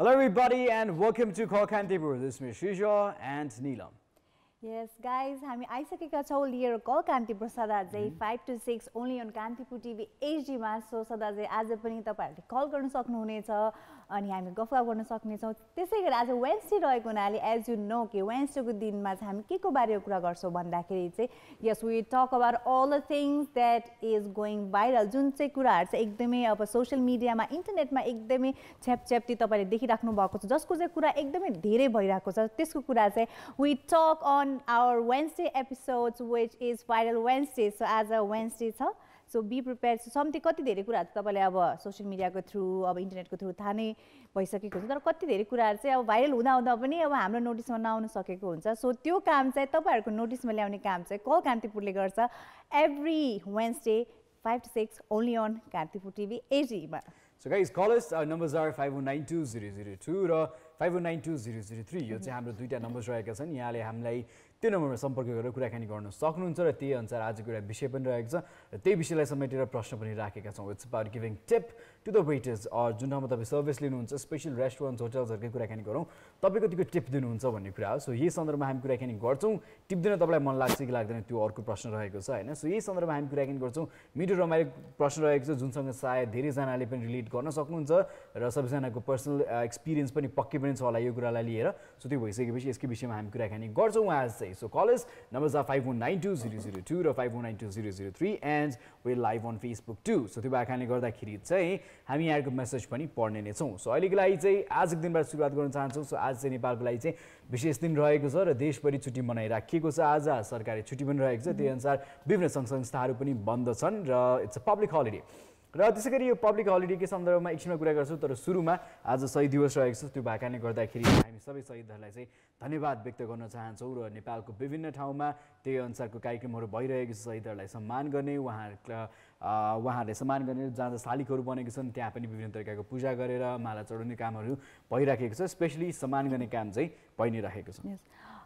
Hello everybody and welcome to Call Kantipur. This is Shrijal and Neelam. Yes guys, हामी आइसकेका छौं लिएर कल कान्तिपुर सदाझै 5 to 6 only on Kantipur TV HD मा सो सदाझै आज पनि तपाईहरुले कल गर्न सक्नुहुनेछ अनि हामी गफगाफ गर्न सक्नेछौं। त्यसैगरी आज वेडनेसडे रहेको हुनाले एज यु नो कि वेडनेसडे को दिनमा चाहिँ हामी केको बारेमा कुरा गर्छौं भन्दाखेरि चाहिँ yes we talk about all the things that is going viral, जुन चाहिँ कुराहरु चाहिँ एकदमै अब सोशल मिडियामा इन्टरनेटमा एकदमै छ्यापछ्याप्ती तपाईले देखिराख्नु भएको छ, जसको चाहिँ कुरा एकदमै धेरै भइराको छ। त्यसको कुरा चाहिँ we talk on our Wednesday episodes which is viral Wednesday. So as a Wednesday छ, so be prepared. So something कति धेरै कुराहरु तपाईले अब सोशल मिडियाको थ्रु अब इन्टरनेटको थ्रु थाहा नै भइसकेको हुन्छ, तर कति धेरै कुराहरु चाहिँ अब भाइरल हुँदा हुँदा पनि अब हाम्रो नोटिसमा नआउन सकेको हुन्छ। सो त्यो काम चाहिँ तपाईहरुको नोटिसमा ल्याउने काम चाहिँ कल कान्तिपुरले गर्छ every Wednesday 5 to 6 only on Kantipur TV HD मा। So guys, call us. Our numbers are 50920002 र 50920003. यो चाहिँ हाम्रो दुईटा नम्बर्स रहेका छन्। यहाँले हामीलाई त्यो नम्बरमा सम्पर्क गरेर कुराकानी गर्न सक्नुहुन्छ र त्यही अनुसार आजको एउटा विषय पनि रहेको छ र त्यही विषयलाई समेटेर प्रश्न पनि राखेका छौं। It's about giving tip to the waiters और जुन ठाउँमा तपाईं सर्भिस लिनुहुन्छ, स्पेशल रेस्टुरेन्ट्स होटल्सहरुकै कुराकानी गरौँ, तपाईं कतिको टिप दिनुहुन्छ भन्ने कुरा हो। सो यही सन्दर्भमा हामी कुराकानी गर्छौं। टिप दिन तपाईलाई मन लाग्छ कि लाग्दैन त्यो अर्को प्रश्न रहेको छ हैन। सो यही सन्दर्भमा हामी कुराकानी गर्छौं। मिठो रमाइलो प्रश्न रहेको छ जुनसँग सायद धेरै जनाले पनि रिलेट गर्न सक्नुहुन्छ र सबैजनाको पर्सनल एक्सपिरियन्स पनि पक्कै पनि छ होला यो कुरालाई लिएर। सो त्यो भइसकेपछि यसको विषयमा हामी कुराकानी गर्छौं आज चाहिँ। So call us. Numbers are 50920002 र 50920003 and we're live on Facebook too. So त्यो भएकाले गर्दाखेरि चाहिँ हामी यहाँको मेसेज पनि पढ्ने नै छौं। सो अहिलेको लागि चाहिँ आजको दिनबाट सुरुवात गर्न चाहन्छौं। सो आज चाहिँ नेपालको लागि चाहिँ विशेष दिन रहेको छ र देशभरि छुट्टी मनाइराखिएको छ। आज सरकारी छुट्टी पनि रहेको छ, त्यही अनुसार विभिन्न संघ संस्थाहरू पनि बन्द छन् र इट्स अ पब्लिक हलिडे। र त्यसैगरी यो पब्लिक हलिडेको सन्दर्भमा एकछिनमा कुरा गर्छौं, तर सुरुमा आज शहीद दिवस रहेको छ। त्यो भएकाले गर्दाखेरि हामी सबै शहीदहरुलाई चाहिँ धन्यवाद व्यक्त गर्न चाहन्छौं र नेपालको विभिन्न ठाउँमा त्यही अनुसारको कार्यक्रमहरू भइरहेको छ। शहीदहरुलाई सम्मान गर्ने, उहाँहरुलाई सम्मान गर्ने, जहाँ शालिगहरू बनेको छन् त्यहाँ पनि विभिन्न तरिकाको पूजा गरेर माला चढाउने कामहरू भइरहेको छ। स्पेशली सम्मान गर्ने काम चाहिँ भइ नै रहेको छ।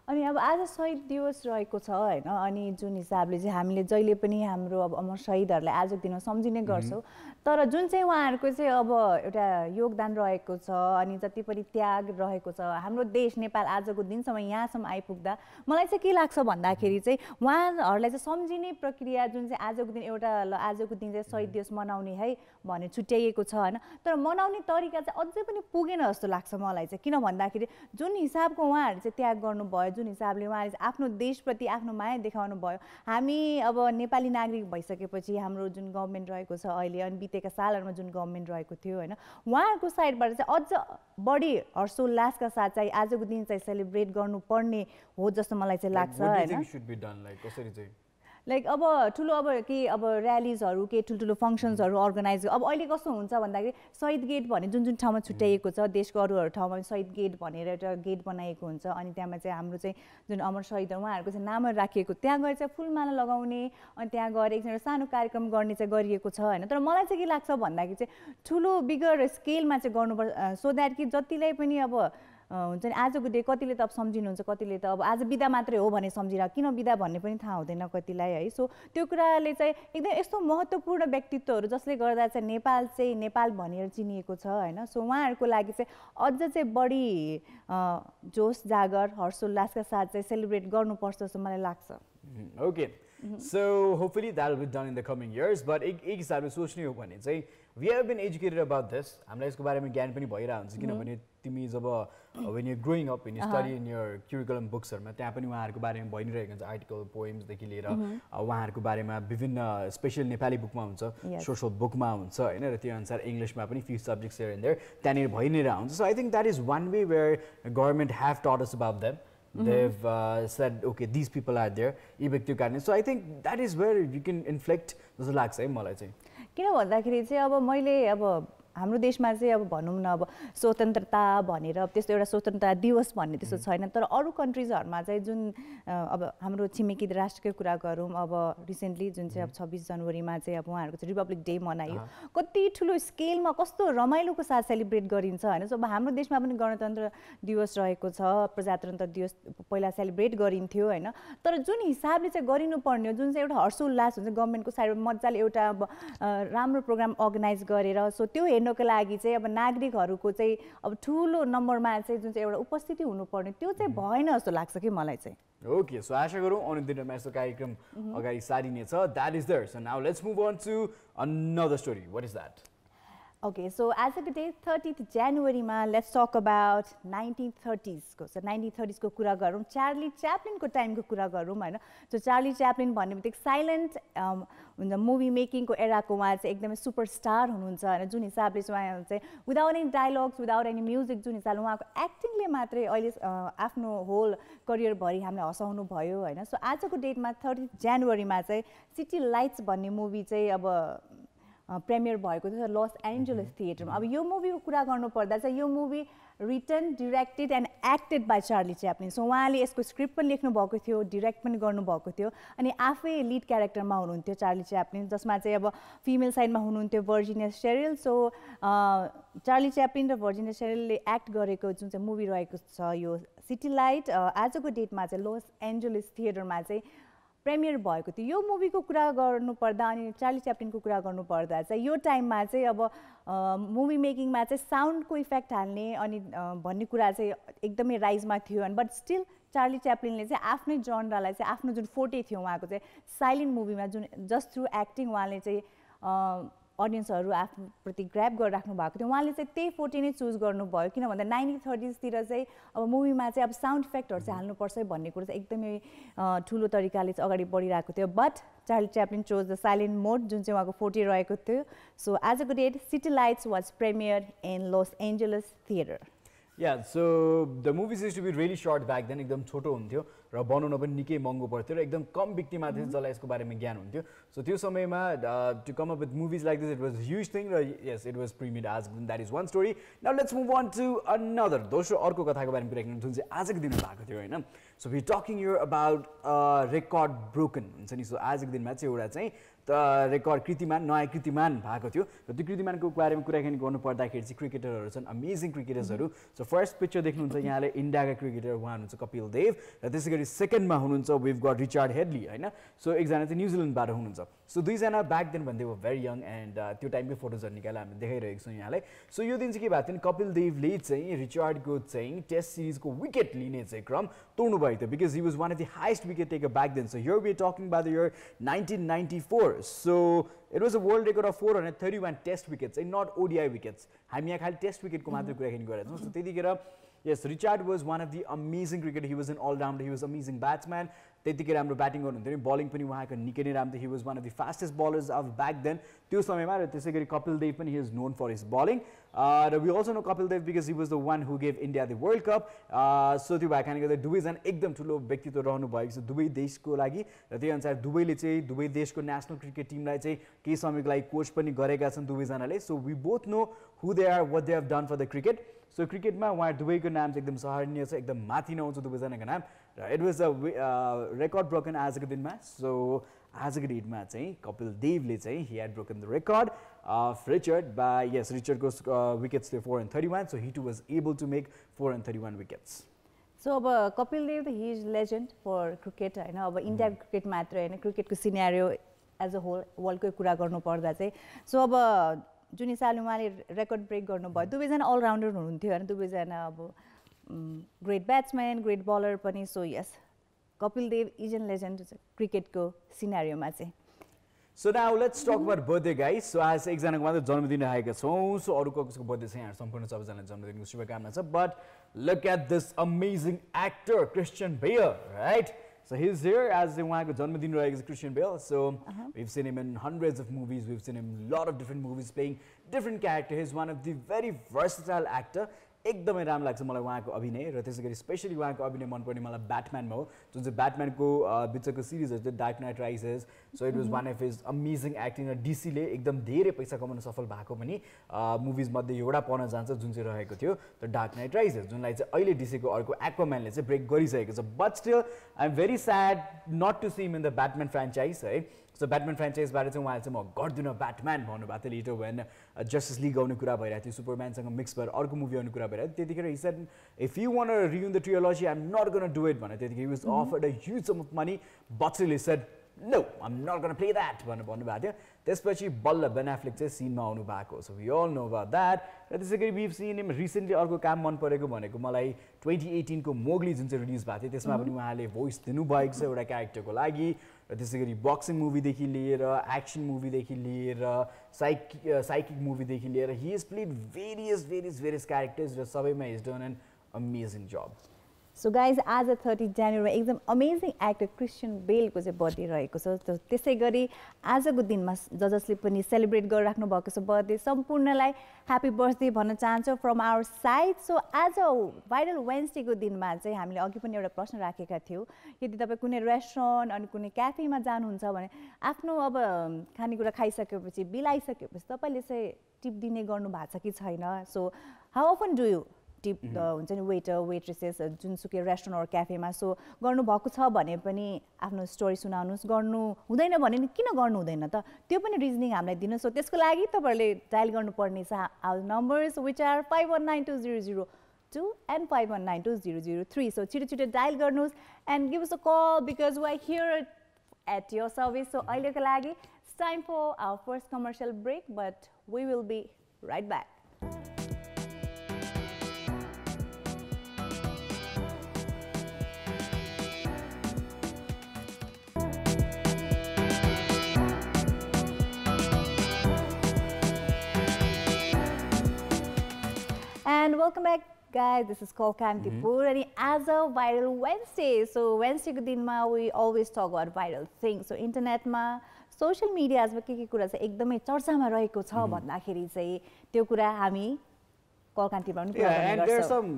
अनि अब आज शहीद दिवस रहेको छ हैन, अनि जुन हिसाबले चाहिँ हामीले जहिले पनि हाम्रो अब अमर शहीदहरुलाई आजको दिनमा सम्झिने गर्छौं, तर जुन चाहिँ उहाँहरुको चाहिँ अब एउटा योगदान रहेको छ अनि जति पनि त्याग रहेको छ हाम्रो देश नेपाल आजको दिनसम्म यहाँसम्म आइपुग्दा मलाई चाहिँ के लाग्छ भन्दाखेरि चाहिँ उहाँहरुलाई चाहिँ सम्झिने प्रक्रिया जुन चाहिँ आजको दिन एउटा आजको दिन चाहिँ शहीद दिवस मनाउने है भने छुट्याइएको छ हैन, तर मनाउने तरिका चाहिँ अझै पनि पुगेन जस्तो लाग्छ मलाई चाहिँ। किन भन्दाखेरि जुन हिसाबको उहाँहरु चाहिँ त्याग गर्नु भयो, जुन हिसाबले उहाँले आफ्नो देशप्रति आफ्नो माया देखाउनु भयो, हामी अब नेपाली नागरिक भइसकेपछि हाम्रो जुन गभर्नमेन्ट रहेको छ अहिले अनि बितेका सालहरुमा जुन गभर्नमेन्ट रहेको थियो हैन, उहाँहरुको साइडबाट चाहिँ अझ बढी हर्षोल्लासका साथ चाहिँ आजको दिन चाहिँ सेलिब्रेट गर्नुपर्ने हो जस्तो मलाई चाहिँ लाग्छ हैन। लाइक अब ठुलो अब के अब र्यालीजहरु के ठुलठुलो फंक्शन्सहरु अर्गनाइज अब अहिले कस्तो हुन्छ भन्दाखेरि शहीद गेट भने जुन ठाउँमा छुट्याइएको छ देशको अरू ठाउँमा शहीद गेट भनेर एउटा गेट बनाइएको हुन्छ अनि त्यहाँमा चाहिँ हाम्रो चाहिँ जुन अमर शहीद उहाँहरुको चाहिँ नामहरु राखिएको, त्यहाँ गएर चाहिँ फूलमाला लगाउने अनि त्यहाँ गएर एकजना सानो कार्यक्रम गर्ने चाहिँ गरिएको छ हैन। तर मलाई चाहिँ के लाग्छ भन्दाखेरि चाहिँ ठुलो बिगर स्केलमा चाहिँ गर्नुपर्छ, सो दैट कि जतिलाई पनि अब हुन्छ नि आजको डे कतिले त अब सम्झिनुहुन्छ, कतिले त अब आज बिदा मात्रै हो भने सम्झिरा, किन बिदा भन्ने पनि थाहा हुँदैन कतिलाई है। सो त्यो कुराले चाहिँ एकदम यस्तो महत्त्वपूर्ण व्यक्तित्वहरू जसले गर्दा चाहिँ नेपाल भनेर चिनिएको छ हैन। सो उहाँहरुको लागि चाहिँ अझ चाहिँ बढी जोश जागर हर्षोल्लासका साथ चाहिँ सेलिब्रेट गर्नुपर्छ जस्तो मलाई लाग्छ। Okay. So hopefully that will be done in the coming years. But एक हिसाबले सोच्ने हो भने चाहिँ we have been educated about this. हामीलाई यसको बारेमा ज्ञान पनि भइरा हुन्छ किनभने तिमी जब when you growing up when you study in your curriculum books हरुमा त्यहाँ पनि उहाँहरुको बारेमा भइ नै रहेको हुन्छ, आर्टिकल पोएम्स देखि लिएर उहाँहरुको बारेमा विभिन्न स्पेशल नेपाली बुकमा हुन्छ, सोशल बुकमा हुन्छ हैन, र त्यो अनुसार इंग्लिशमा पनि few subjects here and there त्यहाँनिर भइ नै रहा हुन्छ। So I think that is one way where government have taught us about them. They've said, okay, these people are there. So I think that is where you can inflict जस्तो लाग्छ है मलाई चाहिँ। किन भन्दाखेरि चाहिँ अब मैले अब हाम्रो देशमा चाहिँ अब भनौं न अब स्वतन्त्रता भनेर त्यस्तो एउटा स्वतन्त्रता दिवस भन्ने त्यस्तो छैन, तर अरु कन्ट्रीजहरुमा चाहिँ जुन अब हाम्रो छिमेकी राष्ट्रकै कुरा गरौँ, अब रिसेन्टली जुन चाहिँ अब 26 जनवरीमा चाहिँ अब उहाँहरुको चाहिँ रिपब्लिक डे मनाइयो, कति ठुलो स्केलमा कस्तो रमाइलोको साथ सेलिब्रेट गरिन्छ हैन। सो हाम्रो देशमा पनि गणतन्त्र दिवस रहेको छ, प्रजातन्त्र दिवस पहिला सेलिब्रेट गरिन्थ्यो हैन, तर जुन हिसाबले चाहिँ गरिनु पर्ने हो, जुन चाहिँ एउटा हर्षोल्लास हुन्छ गभर्नमेन्टको साइडबाट मज्जाले एउटा राम्रो प्रोग्राम अर्गनाइज गरेर, सो त्यो हेर्नको लागि चाहिँ अब नागरिकहरूको चाहिँ अब ठुलो नम्बरमा चाहिँ जुन चाहिँ एउटा उपस्थिति हुनुपर्ने त्यो चाहिँ भएन जस्तो लाग्छ कि मलाई चाहिँ Okay, so आशा गरौँ आउने दिनमा यस्तो कार्यक्रम अगाडि सारिनेछ. That is there. So now let's move on to another story. What is that? Okay, so as of today, 30th January ma, let's talk about 1930s को. So 1930s को कुरा गरौँ, चार्ली च्याप्लिन को टाइम को कुरा गरौँ हैन. So Charlie Chaplin भन्ने बित्तिकै साइलेन्ट मुभी मेकिङ को एरा को उहाँ चाहिँ एकदमै सुपरस्टार हुनुहुन्छ हैन. जुन हिसाबले चाहिँ उहाँ चाहिँ without any dialogues, without any music, जुन हिसाबले उहाँको एक्टिङले मात्रै अहिले आफ्नो होल करियर भरि हामीले हँसाउनु भयो हैन. सो आजको डेटमा 30th January मा चाहिँ सिटी लाइट्स भन्ने मुभी चाहिँ अब प्रेमियर भएको थियो लस एन्जलस थिएटरमा. अब यो मुभीको कुरा गर्नुपर्दा चाहिँ यो movie written, directed and acted by Charlie Chaplin. So उहाँले यसको स्क्रिप्ट पनि लेख्नु भएको थियो, डिरेक्ट पनि गर्नुभएको थियो अनि आफै लिड क्यारेक्टरमा हुनुहुन्थ्यो चार्ली च्याप्लिन, जसमा चाहिँ अब फिमेल साइडमा हुनुहुन्थ्यो Virginia Cherrill. So Charlie Chaplin र भर्जिनिया शेरिलले एक्ट गरेको जुन चाहिँ मुभी रहेको छ यो सिटी लाइट आजको डेटमा चाहिँ लस एन्जलस थिएटरमा चाहिँ प्रेमियर भएको थियो. यो मुभीको कुरा गर्नुपर्दा अनि चार्ली च्याप्लिनको कुरा गर्नुपर्दा चाहिँ यो टाइममा चाहिँ अब मुभी मेकिङमा चाहिँ साउन्डको इफेक्ट हाल्ने अनि भन्ने कुरा चाहिँ एकदमै राइजमा थियो. अनि बट स्टिल चार्ली च्याप्लिनले चाहिँ आफ्नै जनरालाई चाहिँ आफ्नो जुन फोर्टे थियो उहाँको चाहिँ साइलेन्ट मुभीमा जुन जस्ट थ्रु एक्टिङ उहाँले चाहिँ अडियन्सहरू आफ्नो प्रति ग्र्याब गरिराख्नु भएको थियो. उहाँले चाहिँ त्यही फोर्टे नै चुज गर्नुभयो किन भन्दा 1930s तिर चाहिँ अब मुभीमा चाहिँ अब साउन्ड इफेक्टहरू चाहिँ हाल्नुपर्छ भन्ने कुरा चाहिँ एकदमै ठुलो तरिकाले चाहिँ अगाडि बढिरहेको थियो. But Charlie Chaplin chose the silent mode जुन चाहिँ उहाँको फोर्टे रहेको थियो. सो आजको date City Lights was premiere in Los Angeles theatre. Yeah, so the movies used to be really short back then. एकदम छोटो हुन्थ्यो र बनाउन पनि निकै महँगो पर्थ्यो र एकदम कम व्यक्तिमा थियो जसलाई यसको बारेमा ज्ञान हुन्थ्यो. सो त्यो समयमा to come up with movies like this, it was a huge thing. Yes, it was premiered as that is one story. Now let's move on to another. दोस्रो अर्को कथाको बारेमा कुरा गर्नु जुन चाहिँ आजको दिनमा भएको थियो हैन. So we're talking here about record broken हुन्छ नि. सो आजको दिनमा चाहिँ एउटा चाहिँ रेकर्ड कृतिमान नयाँ कृतिमान भएको थियो र त्यो कृतिमानको बारेमा कुराकानी गर्नुपर्दाखेरि चाहिँ क्रिकेटरहरू छन्, अमेजिङ क्रिकेटर्सहरू. सो फर्स्ट पिक्चर देख्नुहुन्छ यहाँले इन्डियाका क्रिकेटर उहाँ हुनुहुन्छ कपिल देव र त्यसै गरी सेकेन्डमा हुनुहुन्छ विभ गट रिचार्ड हेडली हैन. सो एकजना चाहिँ न्युजिल्यान्डबाट हुनुहुन्छ. सो दुईजना ब्याक देन भन्दै वर भेरी यङ एन्ड त्यो टाइमकै फोटोजहरू निकालेर हामीले देखाइरहेको छौँ यहाँलाई. सो यो दिन चाहिँ के भएको थियो कपिल देवले चाहिँ रिचार्डको चाहिँ टेस्ट सिरिजको विकेट लिने चाहिँ क्रम तोड्नु भएको थियो because he was one of the highest wicket taker back then. So here we are talking about the year 1994. So it was a world record of 431 test wickets, and not ODI wickets. हामी यहाँ खाली test विकेटको मात्र कुराकानी गरेका छौँ. So त्यतिखेर yes, Richard was one of the amazing cricketer. He was an all-rounder. He was amazing batsman. त्यतिखेर हाम्रो ब्याटिङ गर्नुहुन्थ्यो नि, बलिङ पनि उहाँको निकै नै राम्रो थियो. He was one of the fastest bowlers of back then. त्यो समयमा र त्यसै गरी कपिल देव पनि he is known for his bowling. We also know Kapil Dev because he was the one who gave India the World Cup. So त्यो भएकाले गर्दा दुवैजना एकदम ठुलो व्यक्तित्व रहनु भएको छ दुवै देशको लागि र त्यही अनुसार दुवैले चाहिँ दुवै देशको नेसनल क्रिकेट टिमलाई चाहिँ केही समयको लागि कोच पनि गरेका छन् दुवैजनाले. So we both know who they are, what they have done for the cricket. So क्रिकेटमा उहाँ दुवैको नाम चाहिँ एकदम सहरणीय छ, एकदम माथि नै आउँछ दुवैजनाको नाम र it was a record broken आजको दिनमा. सो आजको डेटमा चाहिँ कपिल देवले चाहिँ he had broken the record of Richard by Richardको wickets थियो 431. So he too was able to make 431 wickets. So अब कपिल देव त he is legend for cricket हैन. अब इन्डियाको क्रिकेट मात्र हैन, क्रिकेटको सिनेरियो एज अ होल वर्ल्डकै कुरा गर्नु पर्दा चाहिँ सो अब जुन हिसाबले उहाँले रेकर्ड ब्रेक गर्नुभयो दुवैजना अलराउन्डर हुनुहुन्थ्यो होइन, दुवैजना अब ग्रेट ब्याट्सम्यान, ग्रेट बलर पनि. So yes Kapil Dev is an legend क्रिकेटको सिनारियोमा चाहिँ. So now let's talk about birthday guys. So आज एकजनाको मात्र जन्मदिन आएका छौँ. सो अरूको कसको बर्थडे छ यहाँ सम्पूर्ण सबैजनालाई जन्मदिनको शुभकामना छ. But look at this amazing actor Christian Bale, right? So he's here as उहाँको जन्मदिन रहेको छ Christian Bale. So we've seen him in hundreds of movies. We've seen him in a lot of different movies playing different characters. He's one of the very versatile actor. एकदमै राम्रो लाग्छ मलाई उहाँको अभिनय र त्यसै गरी स्पेशली उहाँको अभिनय मनपर्ने मलाई ब्याटम्यानमा हो जुन चाहिँ ब्याटम्यानको बिचको सिरिजहरू थियो dark night rises. So it was one of his amazing acting र डिसीले एकदम धेरै पैसा कमाउन सफल भएको पनि मुभिजमध्ये एउटा पर्न जान्छ जुन चाहिँ रहेको थियो द डार्क नाइट राइजेस, जुनलाई चाहिँ अहिले डिसीको अर्को एक्वाम्यानले चाहिँ ब्रेक गरिसकेको छ. But still I am very sad not to see him in the Batman franchise है. सो ब्याटम्यान फ्रेन्चाइजबाट चाहिँ उहाँले चाहिँ म गर्दिनँ ब्याटम्यान भन्नुभएको थियो लिटो वेन जस्टिस लिग आउने कुरा भइरहेको थियो, सुपरम्यानसँग मिक्स भएर अर्को मुभी आउने कुरा भइरहेको थियो. त्यतिखेर he said if you want to renew the trilogy I'm not going to do it भनेर. त्यतिखेर he was offered a huge sum of money but still he said no I am not gonna play that भनेर भन्नुभएको थियो त्यसपछि बल्ल Ben Affleck चाहिँ cinema आउनु भएको so we all know about that र त्यसै गरी वी सीन हिम रिसेन्टली अर्को काम मन परेको भनेको मलाई 2018 को मोगली जुन चाहिँ रिलिज भएको थियो त्यसमा पनि उहाँले भोइस दिनुभएको छ एउटा क्यारेक्टरको लागि र त्यसै गरी बक्सिङ मुभीदेखि लिएर एक्सन मुभीदेखि लिएर साइकिक मुभीदेखि लिएर he is played various characters र सबैमा is done an amazing job so guys आज 30 जनवरीमा एकदम अमेजिङ एक्टर क्रिस्चियन बेलको चाहिँ बर्थडे रहेको छ त्यसै गरी आजको दिनमा जसले पनि सेलिब्रेट गरिराख्नु भएको छ बर्थडे सम्पूर्णलाई ह्याप्पी बर्थडे भन्न चाहन्छौँ फ्रम आवर साइड सो आज भाइरल वेन्सडेको दिनमा चाहिँ हामीले अघि पनि एउटा प्रश्न राखेका थियौँ यदि तपाईँ कुनै रेस्टुरेन्ट अनि कुनै क्याफेमा जानुहुन्छ भने आफ्नो अब खानेकुरा खाइसकेपछि बिल आइसकेपछि तपाईँले चाहिँ टिप दिने गर्नु भएको छ कि छैन so how often do you tip हुन्छ नि वेटर वेट्रेसेस जुनसुकै रेस्टुरेन्ट क्याफेमा सो गर्नुभएको छ भने पनि आफ्नो स्टोरी सुनाउनुहोस् गर्नु हुँदैन भने नि किन गर्नु हुँदैन त त्यो पनि रिजनिङ हामीलाई दिनुहोस् सो त्यसको लागि तपाईँहरूले डायल गर्नुपर्ने छ our numbers which are 51920002 and 51920003 so छिटो डायल गर्नुहोस् and give us a call because we are here at your service so अहिलेको लागि it's time for our first commercial break but we will be right back And welcome back guys, this is Call Kantipur and as a viral Wednesday. So Wednesday ko din ma we always talk about viral things. So internet ma social media ma के कुरा चाहिँ एकदमै चर्चामा रहेको छ भन्दाखेरि चाहिँ त्यो कुरा हामी Call Kantipur पनि कुरा गर्ने गर्छौँ. And there's some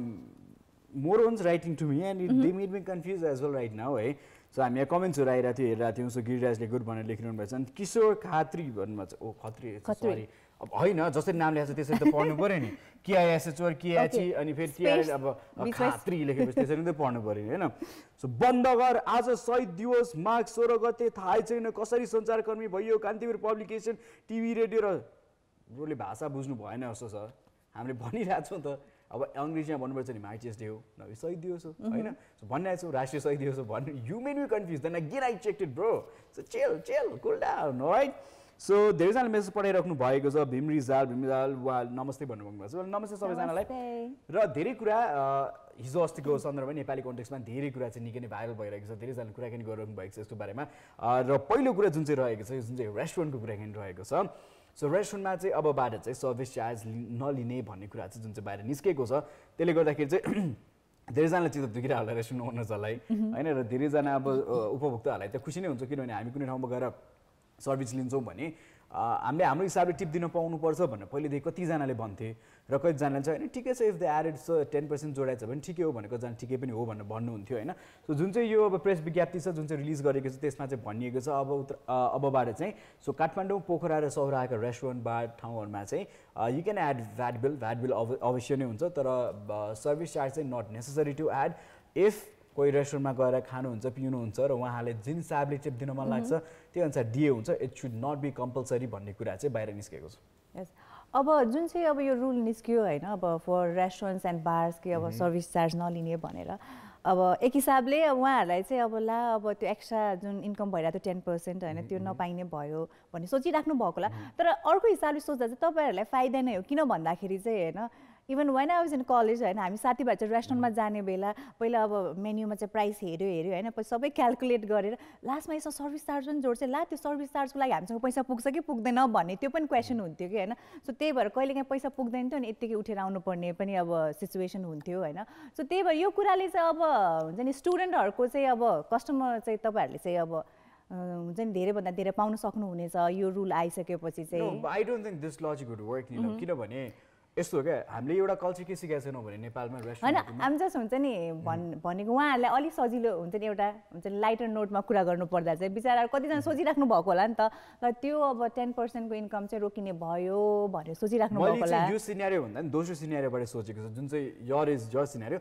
morons writing to me and they made me confused as well right now है. So हामी यहाँ कमेन्ट्सहरु आइरहेको थियो हेरिरहेको थियौँ. सो गिरिराजले गुड भनेर लेखिरहनु भएको छ अनि किशोर खात्री भन्नुभएको छ. ओ खत्री सरी अब होइन जसरी नाम लेखेको छ त्यसरी त पढ्नु पर्यो नि KISH और KH अनि फेरि TR अब खात्री लेखेपछि त्यसरी त पढ्नु पर्यो हैन. सो बन्द गर आज शहीद दिवस माघ 16 गते थाहै छैन कसरी सञ्चारकर्मी भइयो कान्तिपुर पब्लिकेसन टिभी रेडियो र रोले भाषा बुझ्नु भएन जस्तो छ हामीले भनिरहेको छौँ त अब अङ्ग्रेजीमा भन्नुपर्छ नि माइटिएस डे हो नभए शहीद दिवस हो हैन. सो भनिरहेको छु राष्ट्रिय शहीद दिवस हो भन्नु you made me confuse then again I checked it bro. So chill cool down right. So धेरैजनाले मेसेज पठाइराख्नु भएको छ भीम रिजाल वा नमस्ते भन्नुभएको भएको छ. नमस्ते सबैजनालाई र धेरै कुरा हिजो अस्तिको सन्दर्भमा नेपाली कन्टेक्स्टमा धेरै कुरा चाहिँ निकै नै भाइरल भइरहेको छ. धेरैजनाले कुराकानी गरिरहनु भएको छ यसको बारेमा र पहिलो कुरा जुन चाहिँ रहेको छ जुन चाहिँ रेस्टुरेन्टको कुराकानी रहेको छ. सो रेस्टुरेन्टमा चाहिँ अबबाट चाहिँ सर्भिस चार्ज नलिने भन्ने कुरा चाहिँ जुन चाहिँ बाहिर निस्केको छ त्यसले गर्दाखेरि चाहिँ धेरैजनाले चित्त दुखिरहेको रेस्टुरेन्ट ओनर्सहरूलाई होइन र धेरैजना अब उपभोक्ताहरूलाई त खुसी नै हुन्छ किनभने हामी कुनै ठाउँमा गएर सर्भिस लिन्छौँ भने हामीले हाम्रो हिसाबले टिप दिन पाउनुपर्छ भनेर पहिलेदेखि कतिजनाले भन्थे र कतिजनाले चाहिँ होइन ठिकै छ इफ द एडेड 10% जोडाएको छ भने ठिकै हो भनेर कतिजना ठिकै पनि हो भनेर भन्नुहुन्थ्यो होइन. सो जुन चाहिँ यो अब प्रेस विज्ञप्ति छ जुन चाहिँ रिलिज गरेको छ त्यसमा चाहिँ भनिएको छ अबबाट चाहिँ सो काठमाडौँ पोखरा र सौराहाका रेस्टुरेन्ट बार ठाउँहरूमा चाहिँ you can add VAT bill अवश्य नै हुन्छ तर सर्भिस चार्ज चाहिँ not necessary to add if कोही रेस्टुरेन्टमा गएर खानुहुन्छ पिउनुहुन्छ र उहाँले जुन हिसाबले टिप दिन मन लाग्छ त्यो अनुसार दिए हुन्छ it should not be compulsory भन्ने कुरा चाहिँ बाहिर निस्केको छ. यस अब जुन चाहिँ अब यो रुल निस्क्यो होइन अब फर रेस्टुरेन्ट्स एन्ड बार्स कि अब सर्भिस चार्ज नलिने भनेर अब एक हिसाबले उहाँहरूलाई चाहिँ अब ला अब त्यो एक्स्ट्रा जुन इन्कम भइरहेको थियो 10% होइन त्यो नपाइने भयो भन्ने सोचिराख्नु भएको होला तर अर्को हिसाबले सोच्दा चाहिँ तपाईँहरूलाई फाइदा नै हो किन भन्दाखेरि चाहिँ होइन even one I was in college होइन हामी साथीभाइ चाहिँ रेस्टुरेन्टमा जाने बेला पहिला अब मेन्यूमा चाहिँ प्राइस हेऱ्यो होइन पछि सबै क्यालकुलेट गरेर लास्टमा यसो सर्भिस चार्ज पनि जोड्छ ला त्यो सर्भिस चार्जको लागि हामीसँग पैसा पुग्छ कि पुग्दैन भन्ने त्यो पनि क्वेसन हुन्थ्यो कि होइन. सो त्यही भएर कहिलेकाहीँ पैसा पुग्दैन थियो अनि यत्तिकै उठेर आउनुपर्ने पनि अब सिचुएसन हुन्थ्यो होइन. सो त्यही भएर यो कुराले चाहिँ अब हुन्छ नि स्टुडेन्टहरूको चाहिँ अब कस्टमर चाहिँ तपाईँहरूले चाहिँ अब हुन्छ नि धेरैभन्दा धेरै पाउन सक्नुहुनेछ यो रुल आइसकेपछि चाहिँ. I don't think this logic would work Nilam किनभने यस्तो हो क्या हामीले एउटा कल्चर के सिकाएको छैनौँ भने नेपालमा होइन हामी जस्ट हुन्छ नि भनेको उहाँहरूलाई अलिक सजिलो हुन्छ नि एउटा हुन्छ नि लाइटर नोटमा कुरा गर्नु पर्दा चाहिँ बिचरा कतिजना सोचिराख्नु भएको होला नि त र त्यो अब 10% को इन्कम चाहिँ रोकिने भयो भनेर सोचिराख्नु भएको होला. यो सिनेरियो भन्दा नि दोस्रो सिनेरियोबाट सोचेको छ जुन चाहिँ your सिनेरियो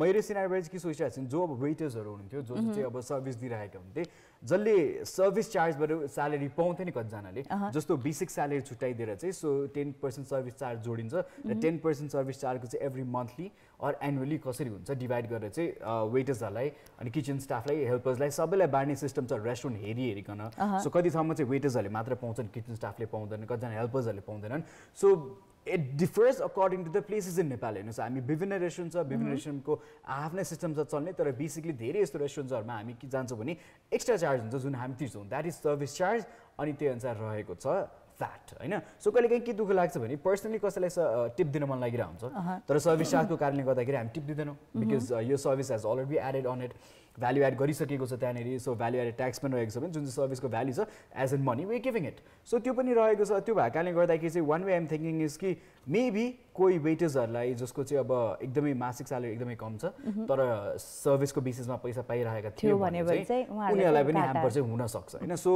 मेरो सिनेरियोबाट के सोचिरहेको छु जो अब वेटर्सहरू हुनुहुन्थ्यो जो चाहिँ अब सर्भिस दिइरहेका हुन्थे जसले सर्भिस चार्जबाट स्यालेरी पाउँथ्यो नि कतिजनाले जस्तो बेसिक स्यालेरी छुट्याइदिएर चाहिँ सो 10% सर्भिस चार्ज जोडिन्छ र 10% सर्भिस चार्जको चाहिँ एभ्री मन्थली अर एनुअली कसरी हुन्छ डिभाइड गरेर चाहिँ वेटर्सहरूलाई अनि किचन स्टाफलाई हेल्पर्सलाई सबैलाई बाँड्ने सिस्टम छ रेस्टुरेन्ट हेरिकन सो कति ठाउँमा चाहिँ वेटर्सहरूले मात्र पाउँछन् किचन स्टाफले पाउँदैन कतिजना हेल्पर्सहरूले पाउँदैनन् so it differs according to the places in Nepal हेर्नुहोस् हामी विभिन्न रेस्टुरेन्ट छ विभिन्न रेस्टुरेन्टको आफ्नै सिस्टम छ चल्ने तर बेसिकली धेरै यस्तो रेस्टुरेन्ट्सहरूमा हामी के जान्छौँ भने एक्स्ट्रा चार्ज हुन्छ जुन हामी तिर्छौँ द्याट इज सर्भिस चार्ज अनि त्यही अनुसार रहेको छ फ्याट होइन सो कहिले काहीँ के दुःख लाग्छ भने पर्सनली कसैलाई टिप दिन मन लागिरहेको हुन्छ तर सर्भिस चार्जको कारणले गर्दाखेरि हामी टिप दिँदैनौँ बिकज यो service has already added on it value add गरिसकेको छ त्यहाँनिर सो भ्याल्यु एडेड ट्याक्स पनि रहेको छ भने जुन चाहिँ सर्भिसको भ्याल्यु छ as an money way giving it so त्यो पनि रहेको छ त्यो भएको कारणले गर्दाखेरि चाहिँ one way I'm thinking is कि मेबी कोही वेटर्सहरूलाई जसको चाहिँ अब एकदमै मासिक स्यालेरी एकदमै कम छ तर सर्भिसको बेसिसमा पैसा पाइरहेका थियो भने चाहिँ उनीहरूलाई पनि ह्याम्पर चाहिँ हुनसक्छ होइन सो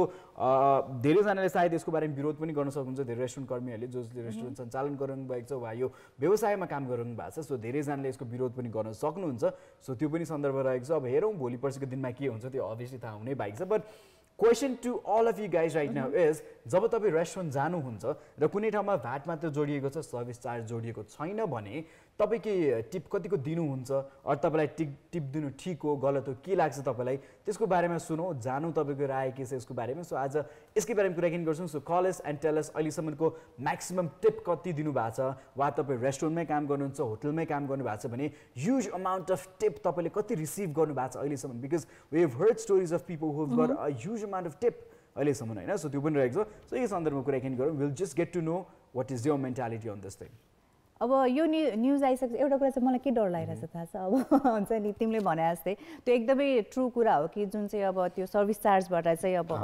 धेरैजनाले सायद यसको बारेमा विरोध पनि गर्न सक्नुहुन्छ धेरै रेस्टुरेन्ट कर्मीहरूले जसले रेस्टुरेन्ट सञ्चालन गरिरहनु भएको छ वा यो व्यवसायमा काम गरिरहनु भएको छ सो धेरैजनाले यसको विरोध पनि गर्न सक्नुहुन्छ सो त्यो पनि सन्दर्भ रहेको छ अब हेरौँ भोलि पर्सिको दिनमा के हुन्छ त्यो अभियसली थाहा हुनै बाइक छ but question to all of you guys right now is जब तपाईँ रेस्टुरेन्ट जानुहुन्छ र कुनै ठाउँमा भ्याट मात्र जोडिएको छ सर्भिस चार्ज जोडिएको छैन भने तपाईँ के टिप कतिको दिनुहुन्छ अरू तपाईँलाई टिप दिनु ठिक हो गलत हो के लाग्छ तपाईँलाई त्यसको बारेमा सुनौँ जानौँ तपाईँको राय के छ यसको बारेमा सो आज यसकै बारेमा कुराकानी गर्छौँ so call us and tell us अहिलेसम्मको म्याक्सिमम टिप कति दिनुभएको छ वा तपाईँ रेस्टुरेन्टमै काम गर्नुहुन्छ होटलमै काम गर्नुभएको छ भने ह्युज अमाउन्ट अफ टिप तपाईँले कति रिसिभ गर्नुभएको छ अहिलेसम्म because we have heard stories of people who have got a huge amount of tip अहिलेसम्म होइन सो त्यो पनि रहेको छ सो यही सन्दर्भमा कुराकानी गरौँ will just get to know what is your mentality on this thing अब यो न्युज आइसकेपछि एउटा कुरा चाहिँ मलाई के डर लागिरहेको छ थाहा छ अब हुन्छ नि तिमीले भने जस्तै त्यो एकदमै ट्रु कुरा हो कि जुन चाहिँ अब त्यो सर्भिस चार्जबाट चाहिँ अब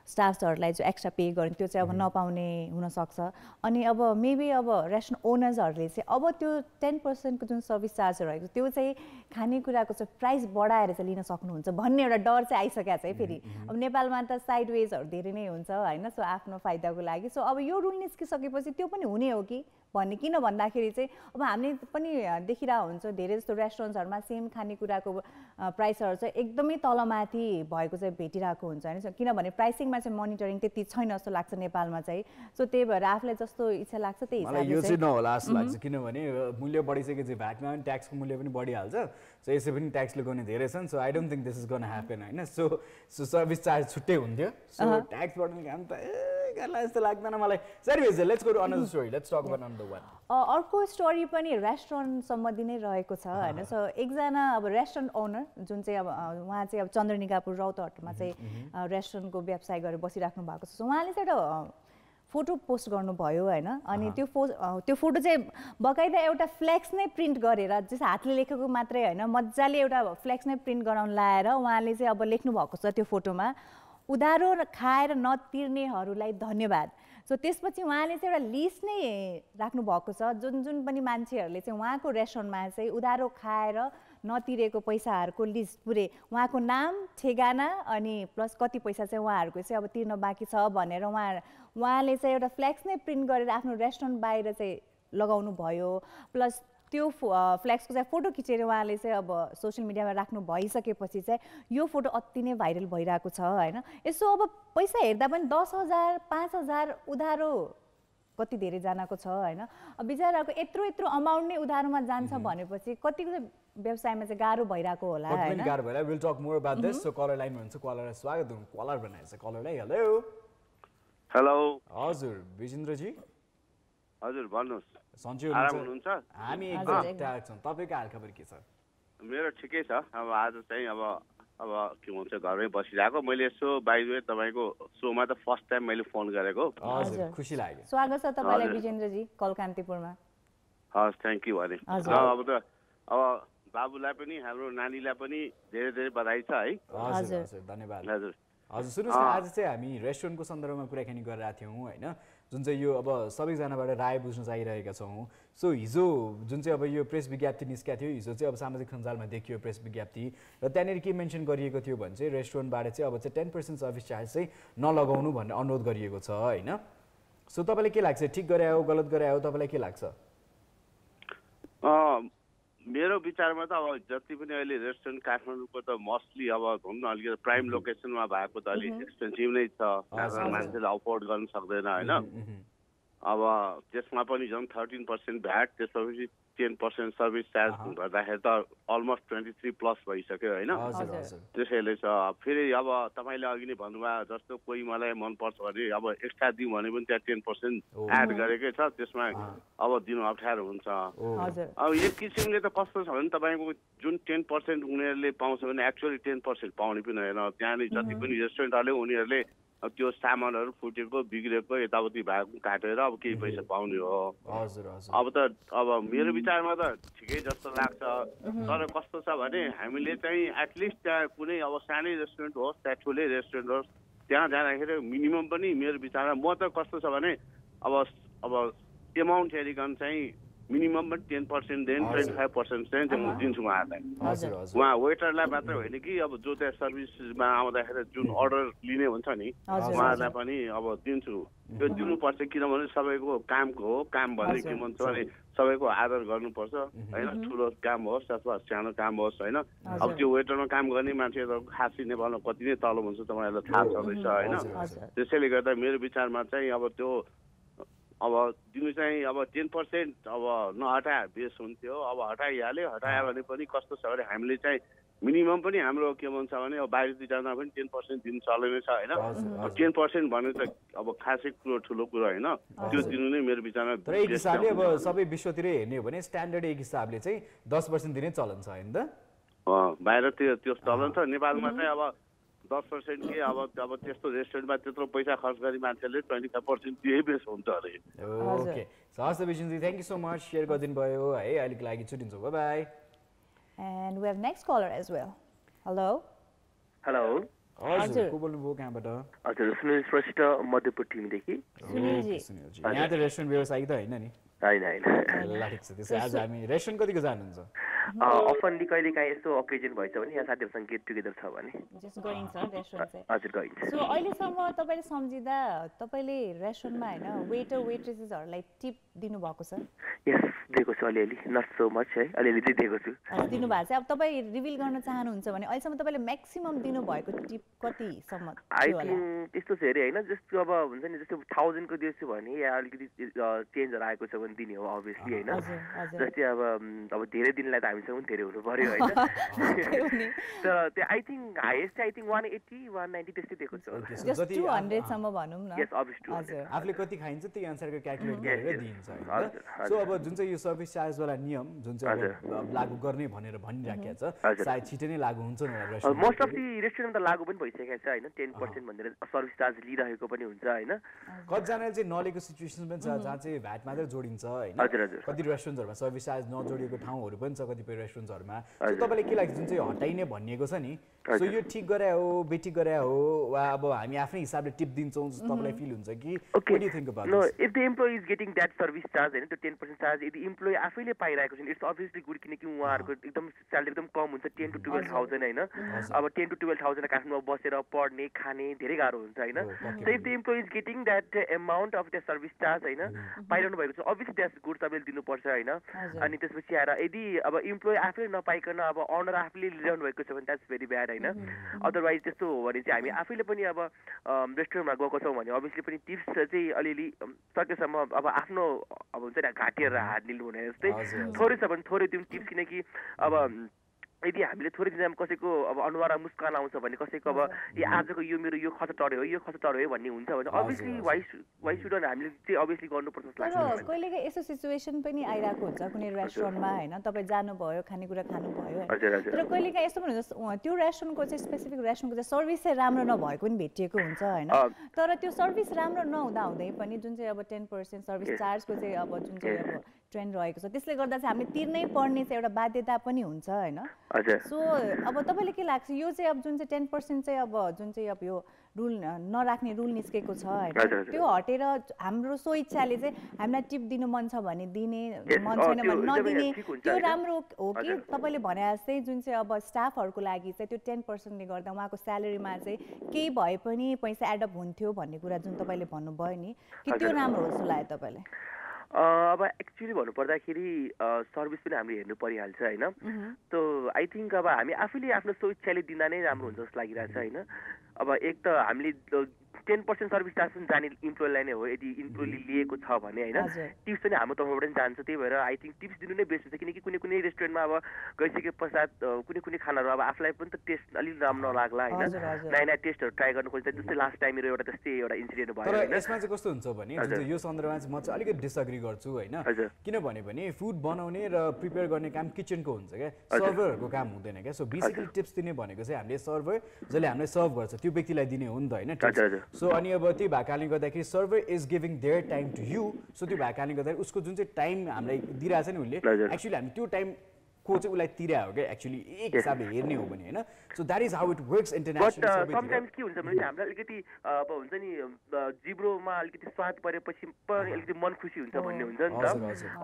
स्टाफ्सहरूलाई जो एक्स्ट्रा पे गर्ने त्यो चाहिँ अब नपाउने हुनसक्छ अनि अब मेबी अब रेस्टुरेन्ट ओनर्सहरूले चाहिँ अब त्यो 10% को जुन सर्भिस चार्ज रहेको छ त्यो चाहिँ खानेकुराको चाहिँ प्राइस बढाएर चाहिँ लिन सक्नुहुन्छ भन्ने एउटा डर चाहिँ आइसकेको छ है फेरि अब नेपालमा त साइड वेजहरू धेरै नै हुन्छ होइन सो आफ्नो फाइदाको लागि सो अब यो रुल निस्किसकेपछि त्यो पनि हुने हो कि भन्ने किन भन्दाखेरि चाहिँ अब हामीले पनि देखिरहेको हुन्छ धेरै जस्तो रेस्टुरेन्ट्सहरूमा सेम खानेकुराको प्राइसहरू चाहिँ एकदमै तलमाथि भएको चाहिँ भेटिरहेको हुन्छ होइन किनभने प्राइसिङमा चाहिँ मोनिटरिङ त्यति छैन जस्तो लाग्छ नेपालमा चाहिँ सो त्यही भएर आफूलाई जस्तो इच्छा लाग्छ त्यही हिसाबले यो चाहिँ नहोला जस्तो लाग्छ किनभने मूल्य बढिसकेपछि भ्याटमा पनि ट्याक्सको मूल्य पनि बढिहाल्छ सो यसै पनि ट्याक्स लगाउने धेरै छन् so I don't think this is gonna happen होइन सो सर्भिस चार्ज छुट्टै हुन्थ्यो सो ट्याक्स बढ्ने काम त जस्तो लाग्दैन मलाई sorry let's go to another story let's talk about another one अर्को स्टोरी पनि रेस्टुरेन्ट सम्बन्धी नै रहेको छ होइन सो एकजना अब रेस्टुरेन्ट ओनर जुन चाहिँ अब उहाँ चाहिँ अब चन्द्रनिकापुर रौतहटमा चाहिँ रेस्टुरेन्टको व्यवसाय गरेर बसिराख्नु भएको छ सो उहाँले चाहिँ एउटा फोटो पोस्ट गर्नुभयो होइन अनि त्यो फोटो चाहिँ बकाइदा एउटा फ्लेक्स नै प्रिन्ट गरेर जस हातले लेखेको मात्रै होइन मजाले एउटा फ्लेक्स नै प्रिन्ट गराउन लाएर उहाँले चाहिँ अब लेख्नु भएको छ त्यो फोटोमा उधारो खाएर नतिर्नेहरूलाई धन्यवाद सो त्यसपछि उहाँले चाहिँ एउटा लिस्ट नै राख्नु भएको छ जुन जुन पनि मान्छेहरूले चाहिँ उहाँको रेस्टुरेन्टमा चाहिँ उधारो खाएर नतिरेको पैसाहरूको लिस्ट पुरै उहाँको नाम ठेगाना अनि प्लस कति पैसा चाहिँ उहाँहरूको चाहिँ अब तिर्न बाँकी छ भनेर उहाँले चाहिँ एउटा फ्लेक्स नै प्रिन्ट गरेर आफ्नो रेस्टुरेन्ट बाहिर चाहिँ लगाउनु भयो प्लस त्यो फ्लेक्सको चाहिँ फोटो खिचेर उहाँले चाहिँ अब सोसियल मिडियामा राख्नु भइसकेपछि चाहिँ यो फोटो अति नै भाइरल भइरहेको छ होइन यसो अब पैसा हेर्दा पनि 10,000 5,000 उधारो कति धेरैजनाको छ होइन अब बिचराको यत्रो अमाउन्ट नै उधारोमा जान्छ भनेपछि कतिको चाहिँ व्यवसायमा चाहिँ गाह्रो भइरहेको होला हैन गाह्रो भइरा will talk more about this so caller लाइनमा हुन्छ कलरलाई स्वागत गरौँ कलर बनाएछ कलरलाई हेलो हेलो हजुर विजेन्द्र जी हजुर भन्नुस् सन्चै हुनुहुन्छ हामी एकदम ठिकठाक छौं तपाईको हालखबर के छ मेरो ठिकै छ अब आज चाहिँ अब के भन्छ घरमै बसिरहेको मैले यसो बाइ द वे तपाईको शोमा त फर्स्ट टाइम मैले फोन गरेको हजुर खुसी लाग्यो स्वागत छ तपाईलाई विजेन्द्र जी कल कान्तिपुरमा हस् थ्यांक यू भने अब बाबुलाई पनि हाम्रो नानीलाई पनि धेरै धेरै बधाई छ है हजुर हजुर धन्यवाद हजुर हजुर सुन्नुस् न आज चाहिँ हामी रेस्टुरेन्टको सन्दर्भमा कुराकानी गरिरहेका थियौं हैन जुन चाहिँ यो अब सबैजनाबाट राय बुझ्न चाहिरहेका छौं सो हिजो जुन चाहिँ अब यो प्रेस विज्ञप्ति निस्केको थियो हिजो चाहिँ अब सामाजिक सञ्जालमा देखियो प्रेस विज्ञप्ति र त्यहाँनिर के मेन्सन गरिएको थियो भने चाहिँ रेस्टुरेन्टबाट चाहिँ अब चाहिँ 10% सर्भिस चार्ज चाहिँ नलगाउनु भन्ने अनुरोध गरिएको छ हैन सो तपाईलाई के लाग्छ ठीक गरे हो गलत गरे हो तपाईलाई के लाग्छ मेरो विचारमा त अब जति पनि अहिले रेस्टुरेन्ट काठमाडौँको त मोस्टली अब भनौँ न अलिकति प्राइम लोकेसनमा भएको त अलिक एक्सपेन्सिभ नै छ मान्छेले अफोर्ड गर्न सक्दैन होइन अब त्यसमा पनि झन् 13% भ्याट त्यसपछि 10% सर्भिस चार्ज गर्दाखेरि त अलमोस्ट 23+ भइसक्यो होइन त्यसैले छ फेरि अब तपाईँले अघि नै भन्नुभयो जस्तो कोही मलाई मनपर्छ भने अब एक्स्ट्रा दिउँ भने पनि त्यहाँ 10% एड गरेकै छ त्यसमा अब दिनु अप्ठ्यारो हुन्छ अब एक किसिमले त कस्तो छ भने तपाईँको जुन 10% उनीहरूले पाउँछ भने एक्चुअली 10% पाउने पनि होइन त्यहाँनिर जति पनि रेस्टुरेन्टहरूले उनीहरूले त्यो सामानहरू फुटेको बिग्रेको यताउति भएको काटेर अब केही पैसा पाउने हो अब त अब मेरो विचारमा त ठिकै जस्तो लाग्छ तर कस्तो छ भने हामीले चाहिँ एटलिस्ट त्यहाँ कुनै अब सानै रेस्टुरेन्ट होस् या ठुलै रेस्टुरेन्ट होस् त्यहाँ जाँदाखेरि मिनिमम पनि मेरो विचारमा म त कस्तो छ भने अब एमाउन्ट हेरिकन चाहिँ मिनिमम पनि 10% देन 25% चाहिँ म दिन्छु उहाँहरूलाई उहाँ वेटरलाई मात्र होइन कि अब जो त्यहाँ सर्भिसमा आउँदाखेरि जुन अर्डर लिने हुन्छ नि उहाँहरूलाई पनि अब दिन्छु त्यो दिनुपर्छ किनभने सबैको कामको हो काम भने के भन्छ भने सबैको आदर गर्नुपर्छ होइन ठुलो काम होस् अथवा सानो काम होस् होइन अब त्यो वेटरमा काम गर्ने मान्छे त खासै नेपालमा कति नै तलब हुन्छ तपाईँहरूलाई थाहा छँदैछ होइन त्यसैले गर्दा मेरो विचारमा चाहिँ अब त्यो अब दिनु चाहिँ अब 10% अब नहटाए बेस हुन्थ्यो अब हटाइहाल्यो हटायो भने पनि कस्तो छ भने हामीले चाहिँ मिनिमम पनि हाम्रो के भन्छ भने अब बाहिर जाँदा पनि 10% दिनु चलेनै छ होइन 10% भने त अब खासै कुरो ठुलो कुरो होइन त्यो दिनु नै मेरो विचारमा तर एक हिसाबले अब सबै विश्वतिर हेर्ने हो भने स्ट्यान्डर्ड एक हिसाबले चाहिँ 10% दिने चलन छ हैन त बाहिर त्यो चलन छ नेपालमा चाहिँ अब 10% के अब त्यस्तो रेस्टुरेन्टमा त्यत्रो पैसा खर्च गरी मान्छेले 25% दिए बेस हुन्छ अरे ओके हस् Vishnu ji thank you so much share गरिदिनु भयो है अहिलेको लागि छुट्टिन्छौँ bye bye And we have next caller as well. Hello. Hello. हजुर को बोल्नुभयो कहाँबाट हजुर सुनिल श्रेष्ठ मध्यपुर टिमदेखि सुनिलजी यहाँ त रेस्टुरेन्ट व्यवसायी त हैन नि हैन हैन ल ठिक छ त्यसै आज हामी रेस्टुरेन्ट कतिको जानुहुन्छ अफनली कहिले काहीँ यस्तो ओकेजन भएछ भने यहाँ साथीहरुसँग गेट टुगेदर छ भने जस्ट गइन्छ रेस्टुरेन्ट चाहिँ हजुर गइन्छ सो अहिलेसम्म तपाईले सम्झिदा तपाईले रेस्टुरेन्टमा हैन वेटर वेट्रेसेसहरुलाई टिप दिनु भएको छ यस दिएको छु अलिअलि नट सो मच है अलिअलि चाहिँ दिएको छु दिनु भएको छ अब तपाई रिभिल गर्न चाहनुहुन्छ भने अहिलेसम्म तपाईले म्याक्सिमम दिनु भएको टिप कति सम्म आई थिंक त्यस्तो छ हेरे हैन जस्तो अब हुन्छ नि जस्तो 1000 को दिएछु भने या अलिकति चेन्जहरु आएको छ भने दिने हो अभियसली हैन जस्तै अब धेरै दिनलाई त हामीसँग पनि धेरै हुनु पर्यो हैन तर त्यो I think highest I think 180 190 त्यस्तै दिएको छ जस्ट 200 सम्म भनौं न यस अभियसली आफुले कति खाइन्छ त्यही अनुसारको क्याल्कुलेट गरेर दिन्छ हैन सो अब जुन चाहिँ यो सर्भिस चार्ज वाला नियम जुन चाहिँ लागू गर्ने भनेर भनिराखेको छ सायद छिटै नै लागू हुन्छ न मोस्ट अफ द रेस्टुरेन्ट त लागू पनि भइसकेको छ हैन 10% भनेर सर्भिस चार्ज लिइरहेको पनि हुन्छ हैन कतिजनाले चाहिँ नलेको सिचुएसन पनि छ जहाँ चाहिँ भ्याट मात्र जोडिन्छ हैन कति रेस्टुरेन्टहरुमा सर्भिस चार्ज नजोडिएको ठाउँहरु पनि छ कतिपय रेस्टुरेन्टहरुमा सो तपाईले के लाग्छ जुन चाहिँ हटाइने भनिएको छ नि सो यो ठीक गरे हो बेठी गरे हो वा अब हामी आफ्नै हिसाबले टिप दिन्छौं जस्तो तपाईलाई फिल हुन्छ कि what do you think about know if the employee is getting that service charge हैन त्यो 10% चार्ज यदि एम्प्लोयी आफैले पाइरहेको छ इट्स अभियसली गुड किनकि उहाँहरुको एकदम स्यालेरी एकदम कम हुन्छ 10 to 12000 हैन अब 10 to 12000 काठमाडौँमा बसेर पढ्ने खाने धेरै गाह्रो हुन्छ हैन so if the employee is getting that amount of the service charge हैन पाइरहनु भएको छ अभियसली द्याट्स गुड तपाईले दिनुपर्छ हैन अनि त्यसपछि आएर यदि अब एम्प्लोयी आफैले नपाइकन अब ओनर आफैले लिइरहनु भएको छ भने द्याट्स भेरी ब्याड हैन अदरवाइज त्यस्तो हो भने चाहिँ हामी आफैले पनि अब रेस्टुरेन्टमा गएको छौँ भने अभियसली पनि टिप्स चाहिँ अलिअलि सकेसम्म अब आफ्नो अब हुन्छ नि घाँटिएर हात निल्नु हुने जस्तै थोरै छ भने थोरै दिउँ टिप्स किनकि अब यदि हामीले थोरै दिनमा कसैको अब अनुहारमा मुस्कान आउँछ भने कसैको अब आजको यो मेरो यो खर्च टर्यो यो खर्च टर्यो भन्ने हुन्छ भने अभियसली वाइ सुडन्ट हामीले चाहिँ अभियसली गर्नुपर्छ जस्तो लाग्छ कहिलेकाहीँ यस्तो सिचुएसन पनि आइरहेको हुन्छ कुनै रेस्टुरेन्टमा हैन तपाईँ जानुभयो खानेकुरा खानुभयो तर कहिलेकाहीँ यस्तो पनि हुन्छ त्यो रेस्टुरेन्टको चाहिँ स्पेसिफिक रेस्टुरेन्टको चाहिँ सर्भिस चाहिँ राम्रो नभएको पनि भेटिएको हुन्छ हैन तर त्यो सर्भिस राम्रो नहुँदा हुँदै पनि जुन चाहिँ अब 10% सर्भिस चार्जको चाहिँ अब जुन चाहिँ अब ट्रेन्ड रहेको छ त्यसले गर्दा चाहिँ हामीले तिर्नै पर्ने चाहिँ एउटा बाध्यता पनि हुन्छ हैन सो अब तपाईले के लाग्छ यो चाहिँ अब जुन चाहिँ 10% चाहिँ अब जुन चाहिँ अब यो रुल नराख्ने रुल निस्केको छ हैन त्यो हटेर हाम्रो सो इच्छाले चाहिँ हामीलाई टिप दिनु मन छ भने दिने मन छैन भने नदिने त्यो राम्रो हो कि तपाईले भने जस्तै जुन चाहिँ अब स्टाफहरुको लागि चाहिँ त्यो 10% ले गर्दा उहाँको स्यालेरीमा चाहिँ केही भए पनि पैसा एड अप हुन्थ्यो भन्ने कुरा जुन तपाईले भन्नुभयो नि कि त्यो राम्रो हो जस्तो लाग्यो तपाईलाई अब एक्चुअली भन्नुपर्दाखेरि सर्भिस पनि हामीले हेर्नु परिहाल्छ होइन सो आई थिङ्क अब हामी आफैले आफ्नो स्वेच्छाले दिँदा नै राम्रो हुन्छ जस्तो लागिरहेछ होइन अब एक त हामीले 10% सर्भिस चार्ज पनि जाने इम्प्लोइलाई नै हो यदि इम्प्लोइले लिएको छ भने होइन टिप्स पनि हाम्रो तर्फबाट पनि जान्छ त्यही भएर आई थिङ्क टिप्स दिनु नै बेस्ट हुन्छ किनकि कुनै कुनै रेस्टुरेन्टमा अब गइसके पश्चात कुनै कुनै खानाहरू अब आफूलाई पनि त टेस्ट अलिक राम्रो नलाग्ला होइन नयाँ नयाँ टेस्टहरू ट्राई गर्नु खोज्छ जस्तै लास्ट टाइम मेरो एउटा त्यस्तै एउटा इन्सिडेन्ट भयो तर यसमा चाहिँ कस्तो हुन्छ भने यो सन्दर्भमा चाहिँ म चाहिँ अलिकति डिसएग्री गर्छु होइन किनभने भने फुड बनाउने र प्रिपेयर गर्ने काम किचनको हुन्छ क्या सर्भरहरूको काम हुँदैन क्या सो बेसिकली टिप्स दिने भनेको चाहिँ हामीले सर्भर जसले हामीलाई सर्भ गर्छ त्यो व्यक्तिलाई दिने हो नि त होइन सो अनि अब त्यही भएको कारणले गर्दाखेरि server is giving their time to you so त्यो भएको कारणले गर्दाखेरि उसको जुन चाहिँ टाइम हामीलाई दिइरहेछ नि उसले एक्चुअली हामी त्यो टाइम को चाहिँ उसलाई तिर्या हो क्या एक्चुअली एक हिसाबले हेर्ने हो भने होइन so that is how it works international sometimes के हुन्छ भने हामीलाई अलिकति अब हुन्छ नि जिब्रोमा अलिकति स्वाद परेपछि पनि अलिकति मन खुसी हुन्छ भन्ने हुन्छ नि त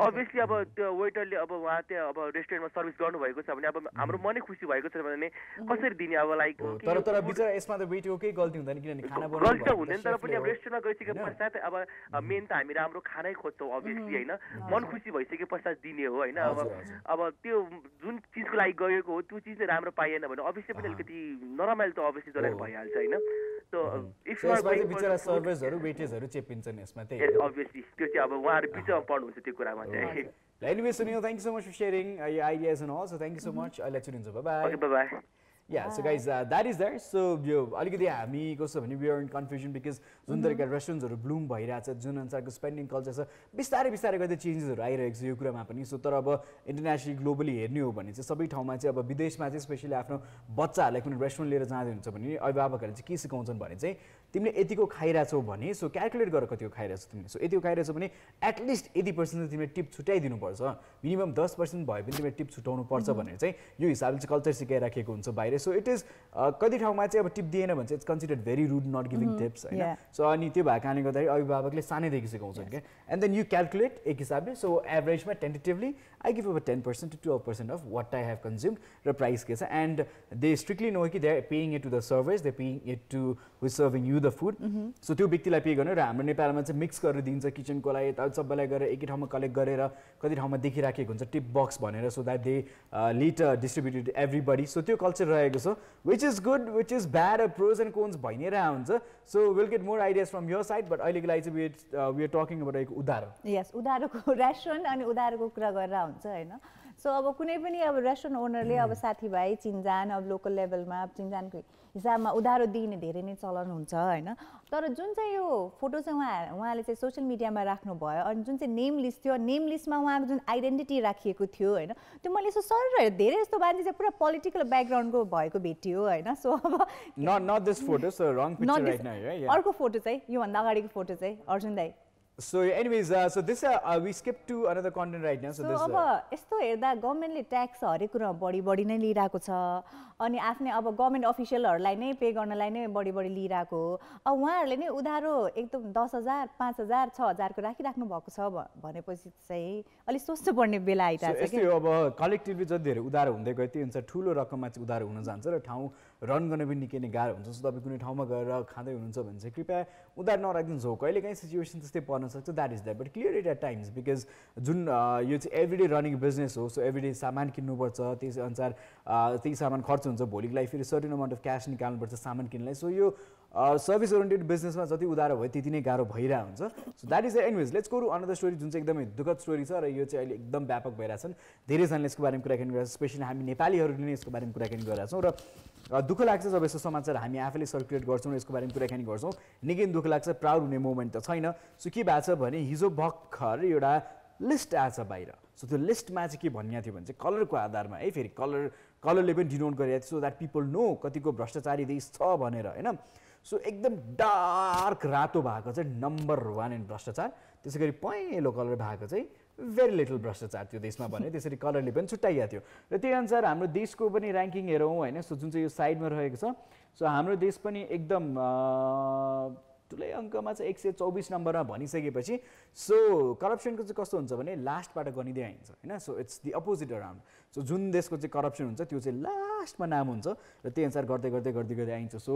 अभियसली अब त्यो वेटरले अब उहाँ त्यहाँ अब रेस्टुरेन्टमा सर्भिस गर्नुभएको छ भने अब हाम्रो मनै खुसी भएको छ भने कसरी दिने अब लाइक तर बिचरा यसमा त वेटरको केही गल्ती हुँदैन किनभने खाना बनाउनु गल्ती त हुँदैन तर पनि अब रेस्टुरेन्टमा गइसके पश्चात अब मेन त हामी राम्रो खानै खोज्छौँ अभियसली होइन मन खुसी भइसके पश्चात दिने हो होइन अब त्यो जुन चिजको लागि गएको हो त्यो चिज राम्रो पाइएन भने अभियसली पनि अलिकति नरमाइलो त अभियसली जसलाई भइहाल्छ होइन सो इफ बिचरा सर्भर्सहरू वेटर्सहरू चेपिन्छन् यसमा त्यही अभियसली त्यो चाहिँ अब उहाँहरू बिचमा पर्नुहुन्छ त्यो कुरामा चाहिँ Anyway, Sunil, thank you so much for sharing your ideas and all. So thank you so much. I'll let you know. Bye-bye. Okay, bye-bye. Yeah, so guys, that is there. So, अलिकति हामी कस्तो भने we are in confusion because जुन तरिका रेस्टुरेन्ट्सहरू bloom भइरहेछ जुन अनुसारको spending culture छ बिस्तारै बिस्तारै गर्दै चेन्जेसहरू आइरहेको छ यो कुरामा पनि सो तर अब इन्टरनेसनली ग्लोबली हेर्ने हो भने चाहिँ सबै ठाउँमा चाहिँ अब विदेशमा चाहिँ स्पेसली आफ्नो बच्चाहरूलाई कुनै रेस्टुरेन्ट लिएर जाँदै हुन्छ भने अभिभावकहरूले चाहिँ के सिकाउँछन् भने चाहिँ तिमीले यतिको खाइरहेछौ भने सो क्यालकुलेट गरेर कतिको खाइरहेछौ तिमीले सो यतिको खाइरहेछौ भने एटलिस्ट 80% तिमीले टिप छुट्याइदिनुपर्छ मिनिमम 10% भए पनि तिमीले टिप छुटाउनु पर्छ भनेर चाहिँ यो हिसाबले चाहिँ कल्चर सिकाइराखेको हुन्छ बाहिर सो इट इज कति ठाउँमा चाहिँ अब टिप दिएन भने चाहिँ it's considered very rude not giving tips होइन सो अनि त्यो भएको कारणले गर्दाखेरि अभिभावकले सानैदेखि सिकाउँछन् क्या एन्ड देन यु क्यालकुलेट एक हिसाबले सो एभरेजमा टेन्टेटिभली आई गिभ अब 10% to 12% of what I have consumed र प्राइस के छ एन्ड दे स्ट्रिक्टली नो कि they are paying it to the servers they paying it to who serving you the food so त्यो व्यक्तिलाई pay गर्ने र हाम्रो नेपालमा चाहिँ मिक्स गरेर दिन्छ किचनको लागि सबैलाई गरेर एकै ठाउँमा कलेक्ट गरेर कति ठाउँमा देखिराखेको हुन्छ टिप बक्स भनेर so that they later distributed everybody so त्यो कल्चर रहेको छ which is good which is bad pros and cons भइ नै रहेको हुन्छ so will get more ideas from your side but अहिलेको लागि चाहिँ वी आर टकिङ अबाउट एक उधारो यस उधारोको रेस्टुरेन्ट अनि उधारोको कुरा गरेर हुन्छ होइन सो अब कुनै पनि अब रेस्टुरेन्ट ओनरले अब साथीभाइ चिनजान अब लोकल लेभलमा चिनजानको हिसाबमा उधारो दिने धेरै नै चलन हुन्छ होइन तर जुन चाहिँ यो फोटो चाहिँ उहाँले चाहिँ सोसियल मिडियामा राख्नुभयो अनि जुन चाहिँ नेम लिस्ट थियो नेम लिस्टमा उहाँको जुन आइडेन्टिटी राखिएको थियो होइन त्यो मैले यसो सर धेरै जस्तो मान्छे चाहिँ पुरा पोलिटिकल ब्याकग्राउन्डको भएको भेटियो होइन सो अब not this photo so wrong picture right now right अर्को फोटो चाहिँ योभन्दा अगाडिको फोटो चाहिँ अर्जुन दाइ So anyways, so this we skip to another content right now. So this अब यस्तो हेर्दा गभर्नमेन्टले ट्याक्स हरेक कुरामा बढी नै लिइरहेको छ अनि आफ्नै अब गभर्नमेन्ट अफिसियलहरूलाई नै पे गर्नलाई नै बढी लिइरहेको हो अब उहाँहरूले नै उधारो एकदम 10,000 5,000 6,000 को राखिराख्नु भएको छ भनेपछि चाहिँ अलिक सोच्नु पर्ने बेला आइरहेको छ कि अब कलेक्टिभली जति धेरै उधारो हुँदै गयो त्यही अनुसार ठुलो रकममा चाहिँ उधारो हुन जान्छ र ठाउँ रन गर्न पनि निकै नै गाह्रो हुन्छ सो तपाईँ कुनै ठाउँमा गएर खाँदै हुनुहुन्छ भने चाहिँ कृपया उधार नराखिदिनुहोस् हो कहिलेकाहीँ सिचुएसन त्यस्तै पर्न सक्छ that is that but clear it at times because जुन यो चाहिँ एभ्रिडे रनिङ बिजनेस हो सो एभ्रिडे सामान किन्नुपर्छ त्यस अनुसार त्यही सामान खर्च हुन्छ भोलिको लागि फेरि सर्टेन अमाउन्ट अफ क्यास निकाल्नुपर्छ सामान किन्नलाई सो यो सर्भिस ओरिएन्टेड बिजनेसमा जति उधारो भयो त्यति नै गाह्रो भइरहेको हुन्छ so that is anyways let's go to another story जुन चाहिँ एकदमै दुःखद स्टोरी छ र यो चाहिँ अहिले एकदम व्यापक भइरहेछन् धेरैजनाले यसको बारेमा कुराकानी गरिरहेको छ स्पेसली हामी नेपालीहरूले नै यसको बारेमा कुराकानी गरिरहेको छौँ र दुःख लाग्छ जब यस्तो समाचार हामी आफैले सर्कुलेट गर्छौँ र यसको बारेमा कुराकानी गर्छौँ निकै दुःख लाग्छ प्राउड हुने मोमेन्ट त छैन सो के भएको छ भने हिजो भर्खर एउटा लिस्ट आएछ बाहिर सो त्यो लिस्टमा चाहिँ के भनिएको थियो भने चाहिँ कलरको आधारमा है फेरि कलरले पनि डिनोट गरिरहेको थियो सो द्याट पिपल नो कतिको भ्रष्टाचारी देश छ भनेर होइन सो एकदम डार्क रातो भएको चाहिँ नम्बर 1 इन भ्रष्टाचार त्यसै गरी पहेँलो कलर भएको चाहिँ भेरी लिटल भ्रष्टाचार त्यो देशमा भने त्यसरी कलरले पनि छुट्याइएको थियो र त्यही अनुसार हाम्रो देशको पनि ऱ्याङ्किङ हेरौँ होइन सो जुन चाहिँ यो साइडमा रहेको छ सो हाम्रो देश पनि एकदम ठुलै अङ्कमा चाहिँ 124 नम्बरमा भनिसकेपछि सो करप्सनको चाहिँ कस्तो हुन्छ भने लास्टबाट गनिँदै आइन्छ होइन so it's the opposite around so जुन देशको चाहिँ करप्सन हुन्छ त्यो चाहिँ लास्टमा नाम हुन्छ र त्यही अनुसार गर्दै आइन्छ सो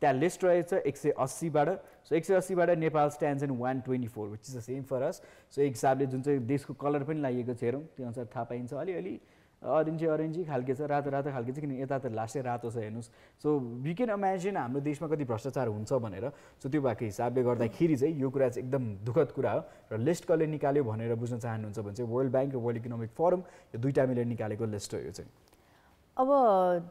त्यहाँ लिस्ट रहेछ 180 बाट सो 180 बाट Nepal stands in 124 which is the same for us so एक हिसाबले जुन चाहिँ देशको कलर पनि लागेको छ हेरौँ त्यो अनुसार थाहा पाइन्छ अलिअलि अरेन्जी खालके छ रातो खालके छ किन यता त लास्टै रातो छ हेर्नुहोस् सो वी क्यान इमेजिन हाम्रो देशमा कति भ्रष्टाचार हुन्छ भनेर सो त्यो भएको हिसाबले गर्दाखेरि चाहिँ यो कुरा चाहिँ एकदम दुःखद कुरा हो र लिस्ट कसले निकाल्यो भनेर बुझ्न चाहनुहुन्छ भने चाहिँ वर्ल्ड ब्याङ्क र वर्ल्ड इकोनोमिक फोरम यो दुईटा मिलेर निकालेको लिस्ट हो यो चाहिँ अब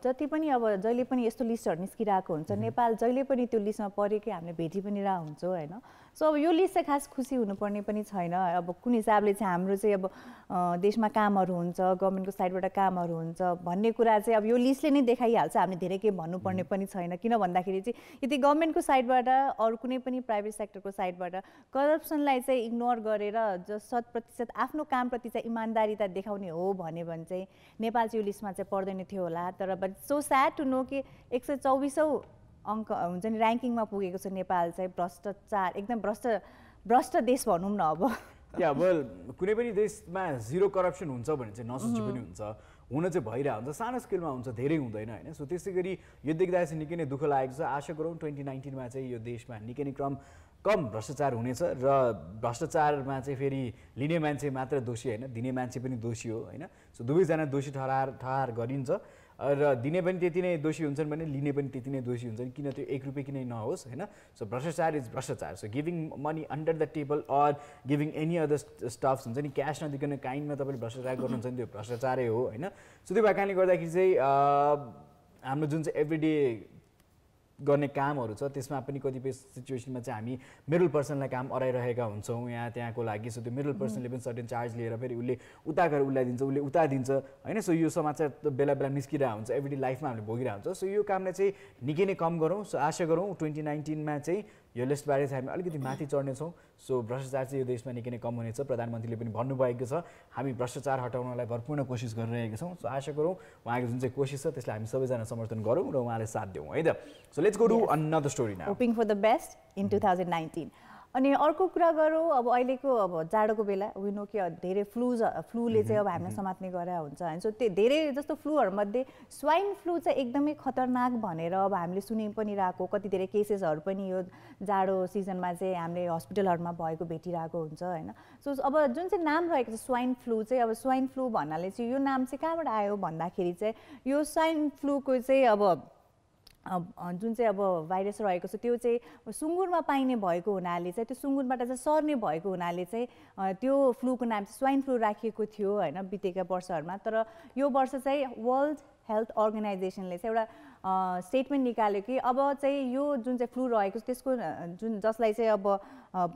जति पनि अब जहिले पनि यस्तो लिस्टहरू निस्किरहेको हुन्छ नेपाल जहिले पनि त्यो लिस्टमा परेकै हामीले भेटी पनि रह हुन्छौँ होइन सो अब यो लिस्ट चाहिँ खास खुसी हुनुपर्ने पनि छैन अब कुन हिसाबले चाहिँ हाम्रो चाहिँ अब देशमा कामहरू हुन्छ गभर्मेन्टको साइडबाट कामहरू हुन्छ भन्ने कुरा चाहिँ अब यो लिस्टले नै देखाइहाल्छ हामीले धेरै केही भन्नुपर्ने पनि छैन किन भन्दाखेरि चाहिँ यदि गभर्मेन्टको साइडबाट अरू कुनै पनि प्राइभेट सेक्टरको साइडबाट करप्सनलाई चाहिँ इग्नोर गरेर 100% आफ्नो कामप्रति चाहिँ इमान्दारिता देखाउने हो भने चाहिँ नेपाल चाहिँ यो लिस्टमा चाहिँ पर्दैन थियो होला तर but so sad to know कि 124औं अङ्क हुन्छ नि ऱ्याङ्किङमा पुगेको छ नेपाल चाहिँ भ्रष्टाचार एकदम भ्रष्ट देश भनौँ न अब या वेल कुनै पनि देशमा जिरो करप्सन हुन्छ भने चाहिँ नसोची पनि हुन्छ हुन चाहिँ भइरहेको हुन्छ सानो स्केलमा हुन्छ धेरै हुँदैन होइन सो त्यसै गरी यो देख्दा चाहिँ निकै नै दुःख लागेको छ आशा गरौँ 2019 मा चाहिँ यो देशमा निकै नै कम भ्रष्टाचार हुनेछ र भ्रष्टाचारमा चाहिँ फेरि लिने मान्छे मात्र दोषी होइन दिने मान्छे पनि दोषी हो होइन सो दुवैजना दोषी ठहर गरिन्छ र दिने पनि त्यति नै दोषी हुन्छन् भने लिने पनि त्यति नै दोषी हुन्छन् किन त्यो 1 रुपैयाँ किनै नहोस् होइन सो भ्रष्टाचार इज भ्रष्टाचार so giving money under the table or giving any other stuffs हुन्छ नि क्यास नदिकन काइन्डमा तपाईँले भ्रष्टाचार गर्नुहुन्छ नि त्यो भ्रष्टाचारै हो होइन सो त्यो भएको कारणले गर्दाखेरि चाहिँ हाम्रो जुन चाहिँ एभ्रिडे गर्ने कामहरू छ त्यसमा पनि कतिपय सिचुएसनमा चाहिँ हामी मिडल पर्सनलाई काम अराइरहेका हुन्छौँ यहाँ त्यहाँको लागि सो त्यो मिडल पर्सनले पनि सर्टेन चार्ज लिएर फेरि उसले उता गएर उसलाई दिन्छ उसले उता दिन्छ होइन सो यो समाचार बेला निस्किरहेको हुन्छ एभ्रिडे लाइफमा हामीले भोगिरहेको हुन्छ सो यो कामलाई चाहिँ निकै नै कम गरौँ सो आशा गरौँ 2019 मा चाहिँ यो लिस्टबारे चाहिँ हामी अलिकति माथि चढ्नेछौँ सो भ्रष्टाचार चाहिँ यो देशमा निकै नै कम हुनेछ प्रधानमन्त्रीले पनि भन्नुभएको छ हामी भ्रष्टाचार हटाउनलाई भरपूर्ण कोसिस गरिरहेका छौँ सो आशा गरौँ उहाँको जुन चाहिँ कोसिस छ त्यसलाई हामी सबैजना समर्थन गरौँ र उहाँलाई साथ दिउँ है त so let's go to another story now hoping for the best in 2019 अनि अर्को कुरा गरौँ अब अहिलेको अब जाडोको बेला विनो कि धेरै फ्लूले चाहिँ अब हामीलाई समात्ने गरेर हुन्छ होइन सो त्यो धेरै जस्तो फ्लूहरूमध्ये स्वाइन फ्लू चाहिँ एकदमै खतरनाक भनेर अब हामीले सुनि पनि रहेको कति धेरै केसेसहरू पनि यो जाडो सिजनमा चाहिँ हामीले हस्पिटलहरूमा भएको भेटिरहेको हुन्छ होइन सो अब जुन चाहिँ नाम रहेको छ स्वाइन फ्लू चाहिँ अब स्वाइन फ्लू भन्नाले चाहिँ यो नाम चाहिँ कहाँबाट आयो भन्दाखेरि चाहिँ यो स्वाइन फ्लूको चाहिँ अब जुन चाहिँ अब भाइरस रहेको छ त्यो चाहिँ सुँगुरमा पाइने भएको हुनाले चाहिँ त्यो सुँगुरबाट चाहिँ सर्ने भएको हुनाले चाहिँ त्यो फ्लूको नाम चाहिँ स्वाइन फ्लू राखिएको थियो होइन बितेका वर्षहरूमा तर यो वर्ष चाहिँ वर्ल्ड हेल्थ अर्गनाइजेसनले चाहिँ एउटा स्टेटमेन्ट निकाल्यो कि अब चाहिँ यो जुन चाहिँ फ्लू रहेको छ त्यसको जुन जसलाई चाहिँ अब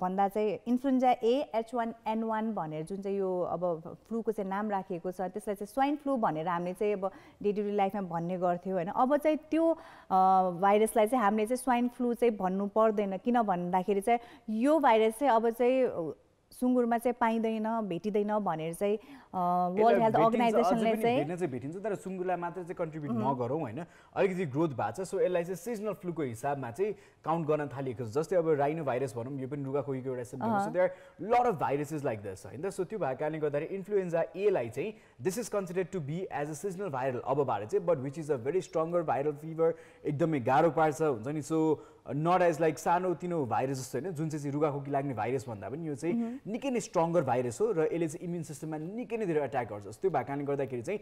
भन्दा चाहिँ इन्फ्लुएन्जा H1N1 भनेर जुन चाहिँ यो अब फ्लूको चाहिँ नाम राखिएको छ त्यसलाई चाहिँ स्वाइन फ्लू भनेर हामीले चाहिँ अब डे टु डे लाइफमा भन्ने गर्थ्यौँ होइन अब चाहिँ त्यो भाइरसलाई चाहिँ हामीले चाहिँ स्वाइन फ्लू चाहिँ भन्नु पर्दैन किन भन्दाखेरि चाहिँ यो भाइरस चाहिँ अब चाहिँ सुँगुरमा चाहिँ पाइँदैन भेटिँदैन भनेर चाहिँ वर्ल्ड हेल्थ अर्गनाइजेसनले चाहिँ भेटिन्छ तर सुँगुरलाई मात्र चाहिँ कन्ट्रिब्युट नगरौँ होइन अलिकति ग्रोथ भएको छ सो यसलाई चाहिँ सिजनल फ्लूको हिसाबमा चाहिँ काउन्ट गर्न थालिएको छ जस्तै अब राइनो भाइरस भनौँ यो पनि रुगाखोकीको एउटा symptom so there lot of viruses like this होइन सो त्यो भएको कारणले गर्दाखेरि इन्फ्लुएन्जा एलाई चाहिँ this is considered to be as a seasonal viral अबबाट चाहिँ but which is a very stronger viral fever एकदमै गाह्रो पार्छ हुन्छ नि सो नट एज लाइक सानो तिनो भाइरस जस्तो होइन जुन चाहिँ रुगाखोकी लाग्ने भाइरस भन्दा पनि यो चाहिँ निकै नै स्ट्रङ्गर भाइरस हो र यसले चाहिँ इम्युन सिस्टममा निकै नै धेरै अट्याक गर्छ त्यो भएको कारणले गर्दाखेरि चाहिँ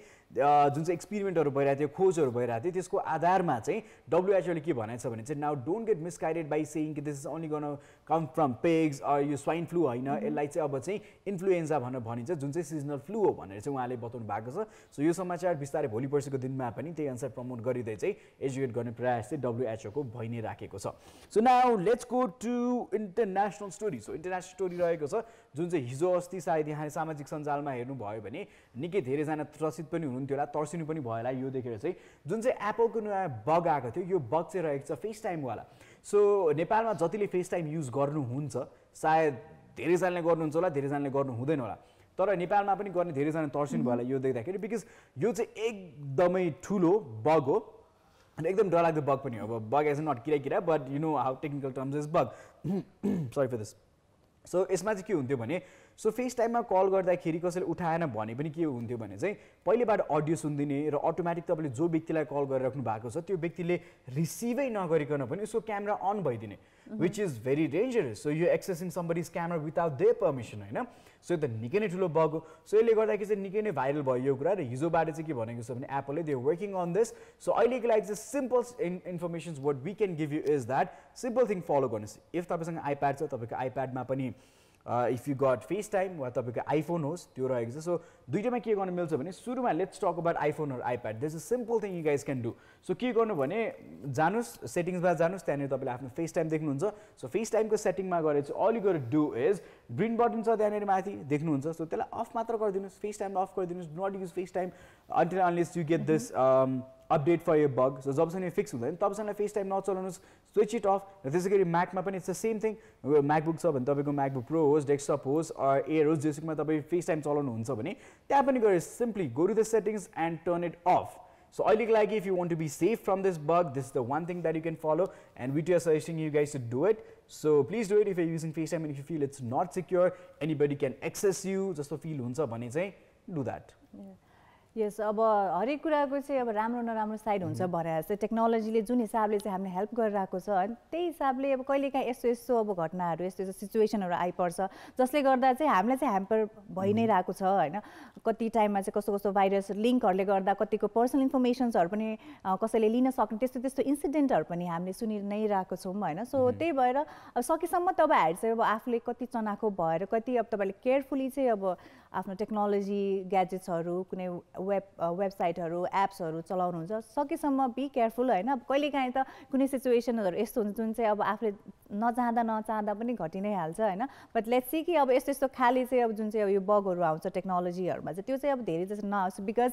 जुन चाहिँ एक्सपेरिमेन्टहरू भइरहेको थियो खोजहरू भइरहेको थियो त्यसको आधारमा चाहिँ WHO ले के भनेको छ भने चाहिँ now don't get misguided by saying कि this is only gone come from pigs यो स्वाइन फ्लू होइन यसलाई चाहिँ अब चाहिँ इन्फ्लुएन्जा भनेर भनिन्छ जुन चाहिँ सिजनल फ्लू हो भनेर चाहिँ उहाँले बताउनु भएको छ सो यो समाचार बिस्तारै भोलि पर्सिको दिनमा पनि त्यही अनुसार प्रमोट गरिँदै चाहिँ एजुकेट गर्ने प्रयास चाहिँ WHO को भइ नै राखेको छ so now let's go to international story so international story रहेको छ जुन चाहिँ हिजो अस्ति सायद यहाँले सामाजिक सञ्जालमा हेर्नुभयो भने निकै धेरैजना त्रसित पनि हुनुहुन्थ्यो होला तर्सिनु पनि भयो होला यो देखेर चाहिँ जुन चाहिँ एप्पलको नयाँ बग आएको थियो यो बग चाहिँ रहेको छ फेस टाइमवाला सो नेपालमा जतिले फेस टाइम युज गर्नुहुन्छ सायद धेरैजनाले गर्नुहुन्छ होला धेरैजनाले गर्नु हुँदैन होला तर नेपालमा पनि गर्ने धेरैजना तर्सिनु भयो होला यो देख्दाखेरि बिकज यो चाहिँ एकदमै ठुलो बग हो अनि एकदम डरलाग्दो बग पनि हो अब बग एज नट किरा but you know how technical terms is bug sorry for this so यसमा चाहिँ के हुन्थ्यो भने सो फेस टाइममा कल गर्दाखेरि कसैले उठाएन भने पनि के हुन्थ्यो भने चाहिँ पहिलेबाट अडियो सुनिदिने र अटोमेटिक तपाईँले जो व्यक्तिलाई कल गरिराख्नु भएको छ त्यो व्यक्तिले रिसिभै नगरिकन पनि उसको क्यामेरा अन भइदिने which is very dangerous. So you're accessing somebody's camera without their permission, होइन? So the निकै नै ठुलो बग हो. So यसले गर्दाखेरि चाहिँ निकै नै भाइरल भयो यो कुरा र हिजोबाट चाहिँ के भनेको छ भने एप्पलले they are working on this. So अहिलेको लागि चाहिँ simple informations what we can give you is that simple thing follow गर्नुहोस्. इफ तपाईँसँग आइप्याड छ तपाईँको आइप्याडमा पनि if you got FaceTime वा तपाईँको आइफोन होस् त्यो रहेको छ. सो दुईटैमा के गर्नु मिल्छ भने सुरुमा लेट्स टक अबाउट आइफोन र iPad. This is simple thing you guys can do. So के गर्नु भने जानुहोस् सेटिङ्समा जानुहोस् त्यहाँनिर तपाईँले आफ्नो फेस टाइम देख्नुहुन्छ. सो फेस टाइमको सेटिङमा गएर चाहिँ all you got do is green button छ त्यहाँनिर माथि देख्नुहुन्छ. सो त्यसलाई अफ मात्र गरिदिनुहोस्. फेस टाइमलाई अफ गरिदिनुहोस्. Do not use FaceTime until unless you get this update for your bug. So जबसम्म फिक्स हुँदैन तबसम्म फेस टाइम नचलाउनुहोस्. Switch it off. र त्यसै गरी म्याकमा पनि it's the same thing. MacBook छ भने तपाईँको म्याकबुक प्रो होस् डेस्कटप होस् एयर होस् जेसुकमा तपाईँ फेस टाइम चलाउनुहुन्छ भने त्यहाँ पनि गएर simply go to the settings and turn it off. So अहिलेको लागि if you want to be safe from this bug, this is the one thing that you can follow and we are suggesting you guys to do it. So please do it if you're using FaceTime and if you feel it's not secure, anybody can access you, जस्तो feel हुन्छ भने चाहिँ do that. यस अब हरेक कुराको चाहिँ अब राम्रो नराम्रो साइड हुन्छ भनेर चाहिँ टेक्नोलोजीले जुन हिसाबले चाहिँ हामीले हेल्प गरिरहेको छ अनि त्यही हिसाबले अब कहिलेकाहीँ यस्तो यस्तो अब घटनाहरू यस्तो यस्तो सिचुएसनहरू आइपर्छ जसले गर्दा चाहिँ हामीलाई चाहिँ ह्याम्पर भइ नै रहेको छ होइन. कति टाइममा चाहिँ कस्तो कस्तो भाइरस लिङ्कहरूले गर्दा कतिको पर्सनल इन्फर्मेसन्सहरू पनि कसैले लिन सक्ने त्यस्तो त्यस्तो इन्सिडेन्टहरू पनि हामीले सुनि नै रहेको छौँ होइन. सो त्यही भएर अब सकेसम्म तपाईँहरू चाहिँ अब आफूले कति चनाखो भएर कति अब तपाईँले केयरफुली चाहिँ अब आफ्नो टेक्नोलोजी ग्याजेट्सहरू कुनै वेबसाइटहरू एप्सहरू चलाउनुहुन्छ सकेसम्म बी केयरफुल होइन. अब कहिलेकाहीँ त कुनै सिचुएसनहरू यस्तो हुन्छ जुन चाहिँ अब आफूले नचाहँदा पनि घटि नै हाल्छ होइन. बट लेट्स सी कि अब यस्तो यस्तो खाली चाहिँ अब जुन चाहिँ अब यो बगहरू आउँछ टेक्नोलोजीहरूमा चाहिँ त्यो चाहिँ अब धेरै जस्तो नआओस् बिकज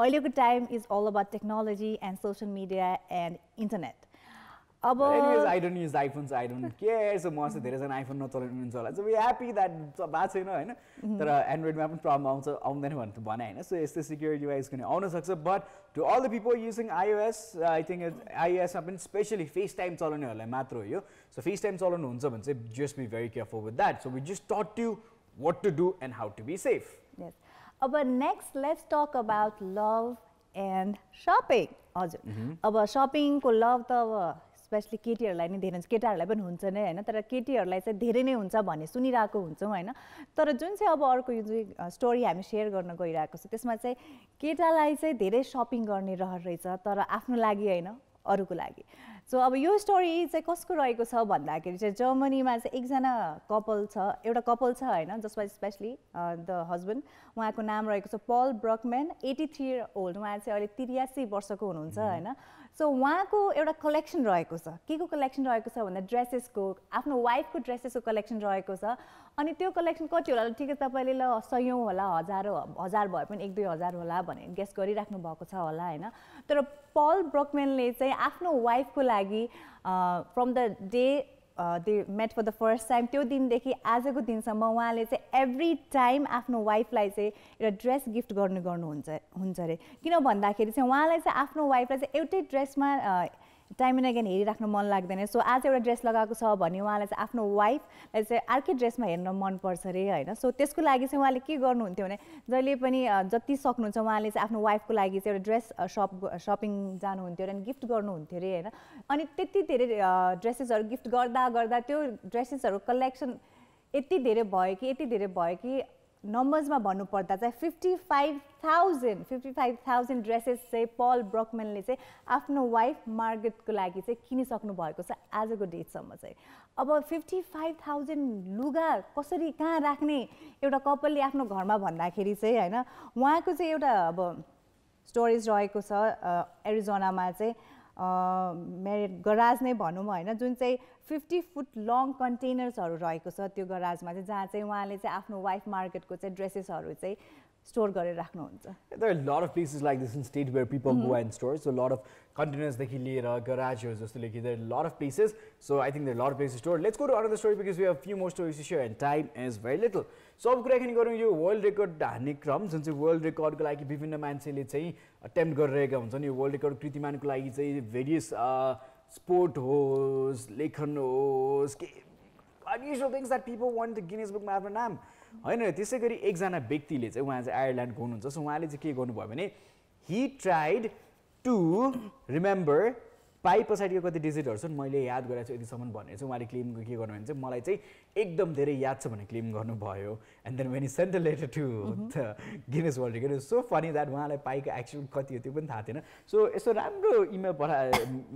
अहिलेको time is all about technology and social media and internet. अब anyways I don't use iPhones, I don't care. So म चाहिँ धेरैजना आइफोन नचलाउनुहुन्छ होला. सो वी ह्याप्पी द्याट भएको छैन होइन. तर एन्ड्रोइडमा पनि प्रब्लम आउँछ आउँदैन भनेर भने होइन. सो यस्तो सिक्योरिटी वाइज पनि आउन सक्छ. But to all the people using iOS I think iOSमा पनि स्पेसली फेस टाइम चलाउनेहरूलाई मात्र हो यो. सो फेस टाइम चलाउनुहुन्छ भने चाहिँ just be very careful with that. So we just taught you what to do and how to be safe. Yes अब next let's talk about love and shopping. हजुर अब सपिङको love त अब specially केटीहरूलाई नै धेरै हुन्छ केटाहरूलाई पनि हुन्छ नै होइन. तर केटीहरूलाई चाहिँ धेरै नै हुन्छ भन्ने सुनिरहेको हुन्छौँ होइन. तर जुन चाहिँ अब अर्को यो जुन स्टोरी हामी सेयर गर्न गइरहेको छ त्यसमा चाहिँ केटालाई चाहिँ धेरै सपिङ गर्ने रहर रहेछ तर आफ्नो लागि होइन अरूको लागि. सो अब यो स्टोरी चाहिँ कसको रहेको छ भन्दाखेरि चाहिँ जर्मनीमा चाहिँ एकजना कपल छ एउटा कपल छ होइन जसमा स्पेसली द हस्बेन्ड उहाँको नाम रहेको छ पल ब्रकम्यान 83 year old. उहाँ चाहिँ अहिले 83 वर्षको हुनुहुन्छ होइन. सो उहाँको एउटा कलेक्सन रहेको छ. के को कलेक्सन रहेको छ भन्दा ड्रेसेसको आफ्नो वाइफको ड्रेसेसको कलेक्सन रहेको छ. अनि त्यो कलेक्सन कति होला ठिकै तपाईँले ल 100 होला हजार भए पनि 1-2 हजार होला भनेर गेस गरिराख्नु भएको छ होला होइन. तर पल ब्रकम्यानले चाहिँ आफ्नो वाइफको लागि from the day they met for the first time त्यो दिनदेखि आजको दिनसम्म उहाँले चाहिँ एभ्री टाइम आफ्नो वाइफलाई चाहिँ एउटा ड्रेस गिफ्ट हुन्छ अरे. किन भन्दाखेरि चाहिँ उहाँलाई चाहिँ आफ्नो वाइफलाई चाहिँ एउटै ड्रेसमा टाइम एन्ड अगेन हेरिराख्नु मन लाग्दैन. सो आज एउटा ड्रेस लगाएको छ भने उहाँलाई चाहिँ आफ्नो वाइफलाई चाहिँ अर्कै ड्रेसमा हेर्न मनपर्छ अरे होइन. सो त्यसको लागि चाहिँ उहाँले के गर्नुहुन्थ्यो भने जहिले पनि जति सक्नुहुन्छ उहाँले चाहिँ आफ्नो वाइफको लागि चाहिँ एउटा ड्रेस सपिङ जानुहुन्थ्यो अरे अनि गिफ्ट गर्नुहुन्थ्यो अरे होइन. अनि त्यति धेरै ड्रेसेसहरू गिफ्ट गर्दा त्यो ड्रेसेसहरू कलेक्सन यति धेरै भयो कि नम्बर्समा भन्नुपर्दा चाहिँ 55,000 ड्रेसेस चाहिँ पल ब्रकम्यानले चाहिँ आफ्नो वाइफ मार्गरेटको लागि चाहिँ किनिसक्नु भएको छ आजको डेटसम्म चाहिँ. अब 55,000 लुगा कसरी कहाँ राख्ने एउटा कपलले आफ्नो घरमा भन्दाखेरि चाहिँ होइन उहाँको चाहिँ एउटा अब स्टोरेज रहेको छ एरिजोनामा चाहिँ मेरिट गराज नै भनौँ होइन जुन चाहिँ 50 फुट लङ कन्टेनर्सहरू रहेको छ त्यो गराजमा चाहिँ जहाँ चाहिँ उहाँले चाहिँ आफ्नो वाइफ मार्केटको चाहिँ ड्रेसेसहरू चाहिँ स्टोर गरेर राख्नुहुन्छ. There are a lot of places like this in state where people go and store. So a lot of containers-देखि लिएर garages जस्तो लेखि there are a lot of places. So I think there are a lot of places to store. Let's go to another story because we have a few more stories to share and time is very little. So अब कुराकानी गरौँ यो world record हान्ने क्रम जुन चाहिँ world रेकर्डको लागि विभिन्न मान्छेले चाहिँ अटेम्प्ट गरिरहेका हुन्छन्. यो वर्ल्ड रेकर्ड कृतिमानको लागि चाहिँ भेरियस स्पोर्ट होस् लेखन होस् के unusual things that people want the Guinness Book मा आफ्नो नाम हैन त्यसै गरी एकजना व्यक्तिले चाहिँ उहाँ चाहिँ आयरल्यान्डको हुनुहुन्छ सो उहाँले चाहिँ के गर्नुभयो भने he tried to remember पाइ पछाडिको कति डिजिटहरु छन् मैले याद गरेको छु यतिसम्म भनेर चाहिँ उहाँले क्लेम के गर्नु भने चाहिँ मलाई चाहिँ एकदम धेरै याद छ भने क्लेम गर्नुभयो and then when he sent a letter to the Guinness World Record so funny that उहाँलाई पाइको एक्चुअल कति हो त्यो पनि थाहा थिएन सो यसो राम्रो इमेल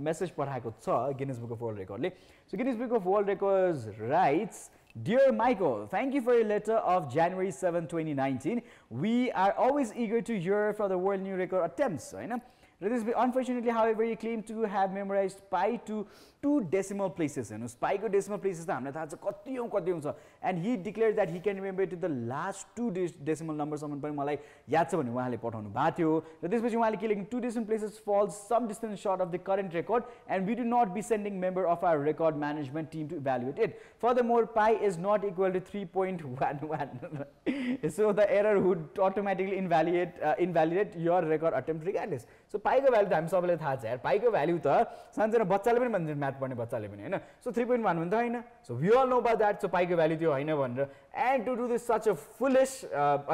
मेसेज पठाएको छ गिनेस बुक अफ वर्ल्ड रेकर्डले so Guinness book of world records rights Dear Michael, thank you for your letter of January 7, 2019. We are always eager to hear from the world new record attempts. Unfortunately, however, he claimed to have memorized pi to 2 decimal places. Pi को decimal places त हामीलाई थाहा छ कति हुन्छ and he declared that he can remember to the last 2 decimal numbers सम्म पनि मलाई याद छ भने उहाँले पठाउनु भएको थियो र त्यसपछि उहाँले के लेख्नु 2 decimal places falls some distance short of the current record and we do not be sending member of our record management team to evaluate it. Furthermore, pi is not equal to 3.11 so the error would automatically invalidate your record attempt regardless. So pi को value त हामी सबैलाई थाहा छ यार pi को value त सानसानो बच्चाले पनि भन्छ म्याथ पढ्ने बच्चाले पनि हैन सो 3.1 भने त हैन so we all know about that so pi को भ्यालु त्यो हैन भनेर and to do this such a foolish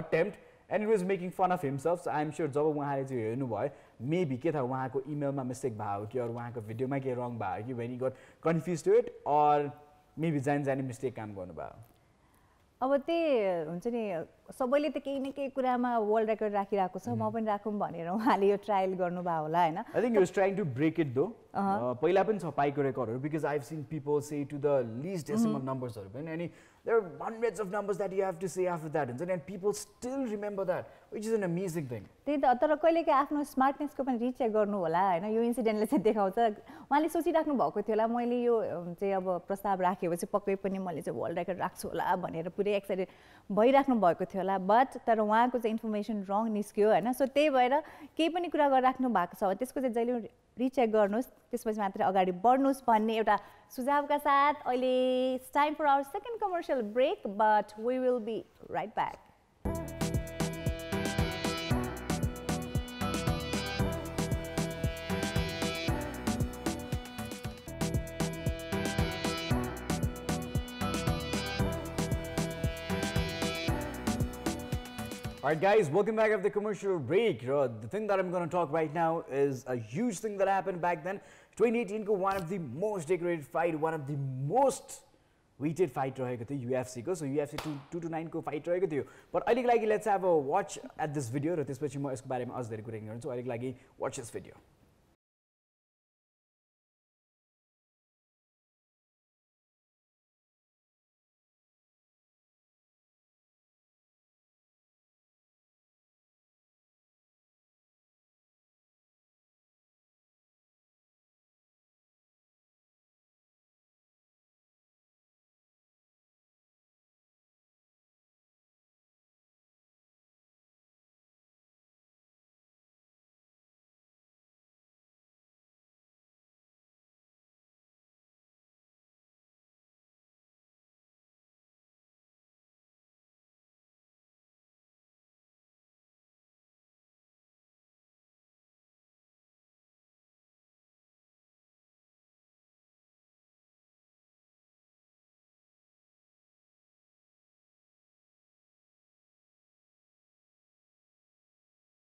attempt and it was making fun of himself so I am sure जब उहाँले चाहिँ हेर्नु भयो मेबी के थाहा उहाँको इमेलमा मिस्टेक भयो कि अरू उहाँको भिडियोमा के रङ भयो कि when he got confuse to it or maybe जानी मिस्टेक काम गर्नु भयो अब त्यही हुन्छ नि सबैले त केही न केही कुरामा वर्ल्ड रेकर्ड राखिरहेको छ म पनि राखौँ भनेर उहाँले यो ट्रायल गर्नुभयो होला हैन I think you was trying to break it though पहिला पनि छ पाइको रेकर्डहरु because I have seen people say to the least decimal नम्बर्सहरु पनि अनि there are hundreds of numbers that you have to say after that and people still remember that which is an amazing thing त्यही त तर कहिलेकै आफ्नो स्मार्टनेसको पनि recheck गर्नु होला हैन यो इन्सिडेन्टले चाहिँ देखाउँछ उहाँले सोचिराख्नु भएको थियो होला मैले यो चाहिँ अब प्रस्ताव राखेपछि पक्कै पनि मैले चाहिँ वर्ल्ड रेकर्ड राख्छु होला भनेर पुरै एक्साइटेड भइराख्नु भएको थियो होला बट तर उहाँको चाहिँ इन्फर्मेसन रङ निस्क्यो हैन सो त्यही भएर केही पनि कुरा गरिराख्नु भएको छ त्यसको चाहिँ जहिले रिचेक गर्नुहोस् त्यसपछि मात्र अगाडि बढ्नुहोस् भन्ने एउटा सुझावका साथ अहिले it's time for our second commercial break but we will be right back Alright guys, welcome back after the commercial break. The thing that I'm going to talk right now is a huge thing that happened back then. 2018 ko one of the most decorated fight, one of the most weighted fight raheko थियो UFC ko. So UFC 229 ko fight raheko थियो. But अहिले लागि let's have a watch at this video र त्यसपछि म यसको बारेमा अझ धेरै कुरा गर्छु. अहिले लागि watch this video.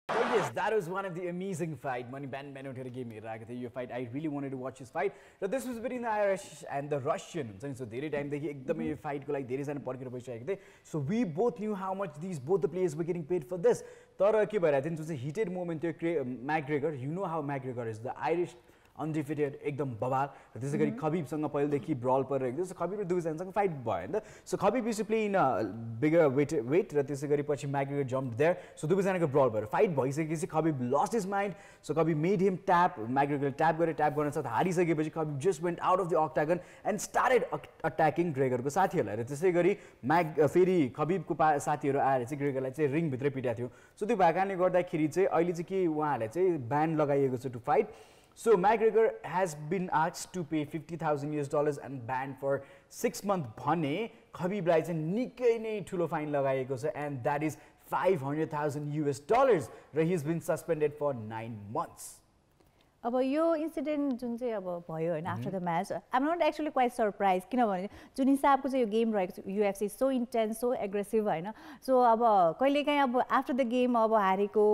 So yes, that was one of the amazing fight. Money band gave me a fight. I really wanted to watch this fight. So this was between the Irish and the Russians. So there time they fight like there is an so we both knew how much both the players were getting paid for this. I think it was a heated moment. McGregor, you know how McGregor is, the Irish undefeated एकदम बवाल त्यसै गरी खबीबसँग पहिलेदेखि ब्रल परिरहेको थियो so Khabib र दुईजनासँग fight भयो नि त so Khabib used to play in a bigger weight र त्यसै गरी पछि McGregor jumped there so दुईजनाको ब्रल भयो फाइट भइसकेपछि Khabib lost his mind so Khabib made him tap McGregor tap गर्न साथ हारिसकेपछि Khabib just went out of the octagon and started attacking Gregor को साथीहरुलाई र त्यसै गरी फेरि खबीबको साथीहरु आएर चाहिँ ग्रेगरलाई चाहिँ रिङ भित्रै पिटाएको थियो सो त्यो भएकाले गर्दाखेरि चाहिँ अहिले चाहिँ के उहाँलाई चाहिँ ब्यान लगाइएको छ to fight So McGregor has been asked to pay $50,000 and banned for 6 months भने खबीबलाई चाहिँ निकै नै ठुलो फाइन लगाएको छ and that is $500,000 र he has been suspended for 9 months. अब यो इन्सिडेन्ट जुन चाहिँ अब भयो होइन after the match I'm not actually quite surprise किनभने जुन हिसाबको चाहिँ यो गेम रहेको छ UFC so intense so aggressive होइन सो अब कहिलेकाहीँ अब आफ्टर द गेम अब हारेको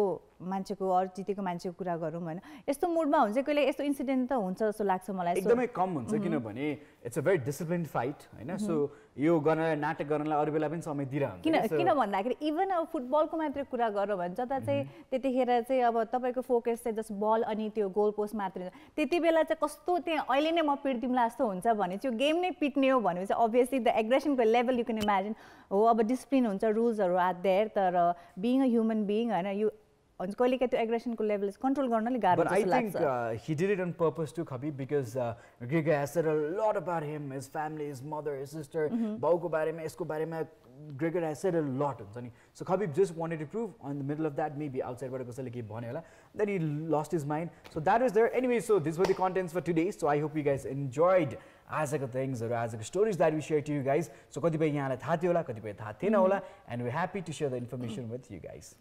मान्छेको अरू जितेको मान्छेको कुरा गरौँ होइन यस्तो मुडमा हुन्छ कहिले यस्तो इन्सिडेन्ट त हुन्छ जस्तो लाग्छ मलाई एकदमै कम हुन्छ किनभने it's a very discipline fight होइन सो यो गर्नलाई नाटक गर्नलाई अरू बेला पनि समय दिइरहन्छ किन भन्दाखेरि इभन अब फुटबलको मात्रै कुरा गरौँ भने जता चाहिँ त्यतिखेर चाहिँ अब तपाईँको फोकस चाहिँ जस्ट बल अनि त्यो गोल पोस्ट मात्रै त्यति बेला चाहिँ कस्तो त्यहाँ अहिले नै म पिट्दिउँला जस्तो हुन्छ भने चाहिँ गेम नै पिट्ने हो भनेपछि अभियसली द एग्रेसनको लेभल यु क्यान इमेजिन हो अब डिसिप्लिन हुन्छ रुल्सहरू आर देयर तर बिइङ अ ह्युमन बिइङ होइन यो कहिलेकाहीँ त्यो एग्रेसनको लेभल कन्ट्रोल गर्नले गाह्रो जस्तो लाग्छ But I think he did it on purpose too, Khabib, because Grega has said a lot about him, his family, his mother, his sister, बाउको बारेमा यसको बारेमा Gregor has said a lot हुन्छ नि so Khabib just wanted to prove on the middle of that maybe outside बाट कसैले के भन्यो होला then he lost his mind so that was there anyway so these were the contents for today so I hope you guys enjoyed आजको थिङ्सहरू आजको stories that we share to you guys so कतिपय यहाँलाई थाहा थियो होला कतिपय थाहा थिएन होला and we happy to share the information with you guys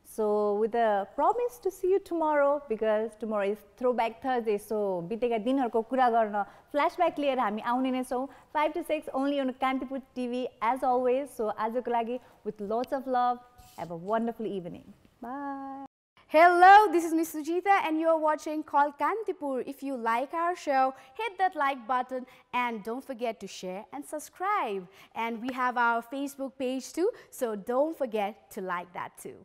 So with a promise to see you tomorrow because tomorrow is Throwback Thursday so बितेका दिनहरुको कुरा गर्न फ्ल्याशब्याक लिएर हामी आउने नै छौं 5 to 6 only on Kantipur TV as always so आजको लागि with lots of love have a wonderful evening bye Hello, this is Miss Suzita and you are watching Call Kantipur. If you like our show, hit that like button and don't forget to share and subscribe. And we have our Facebook page too, so don't forget to like that too.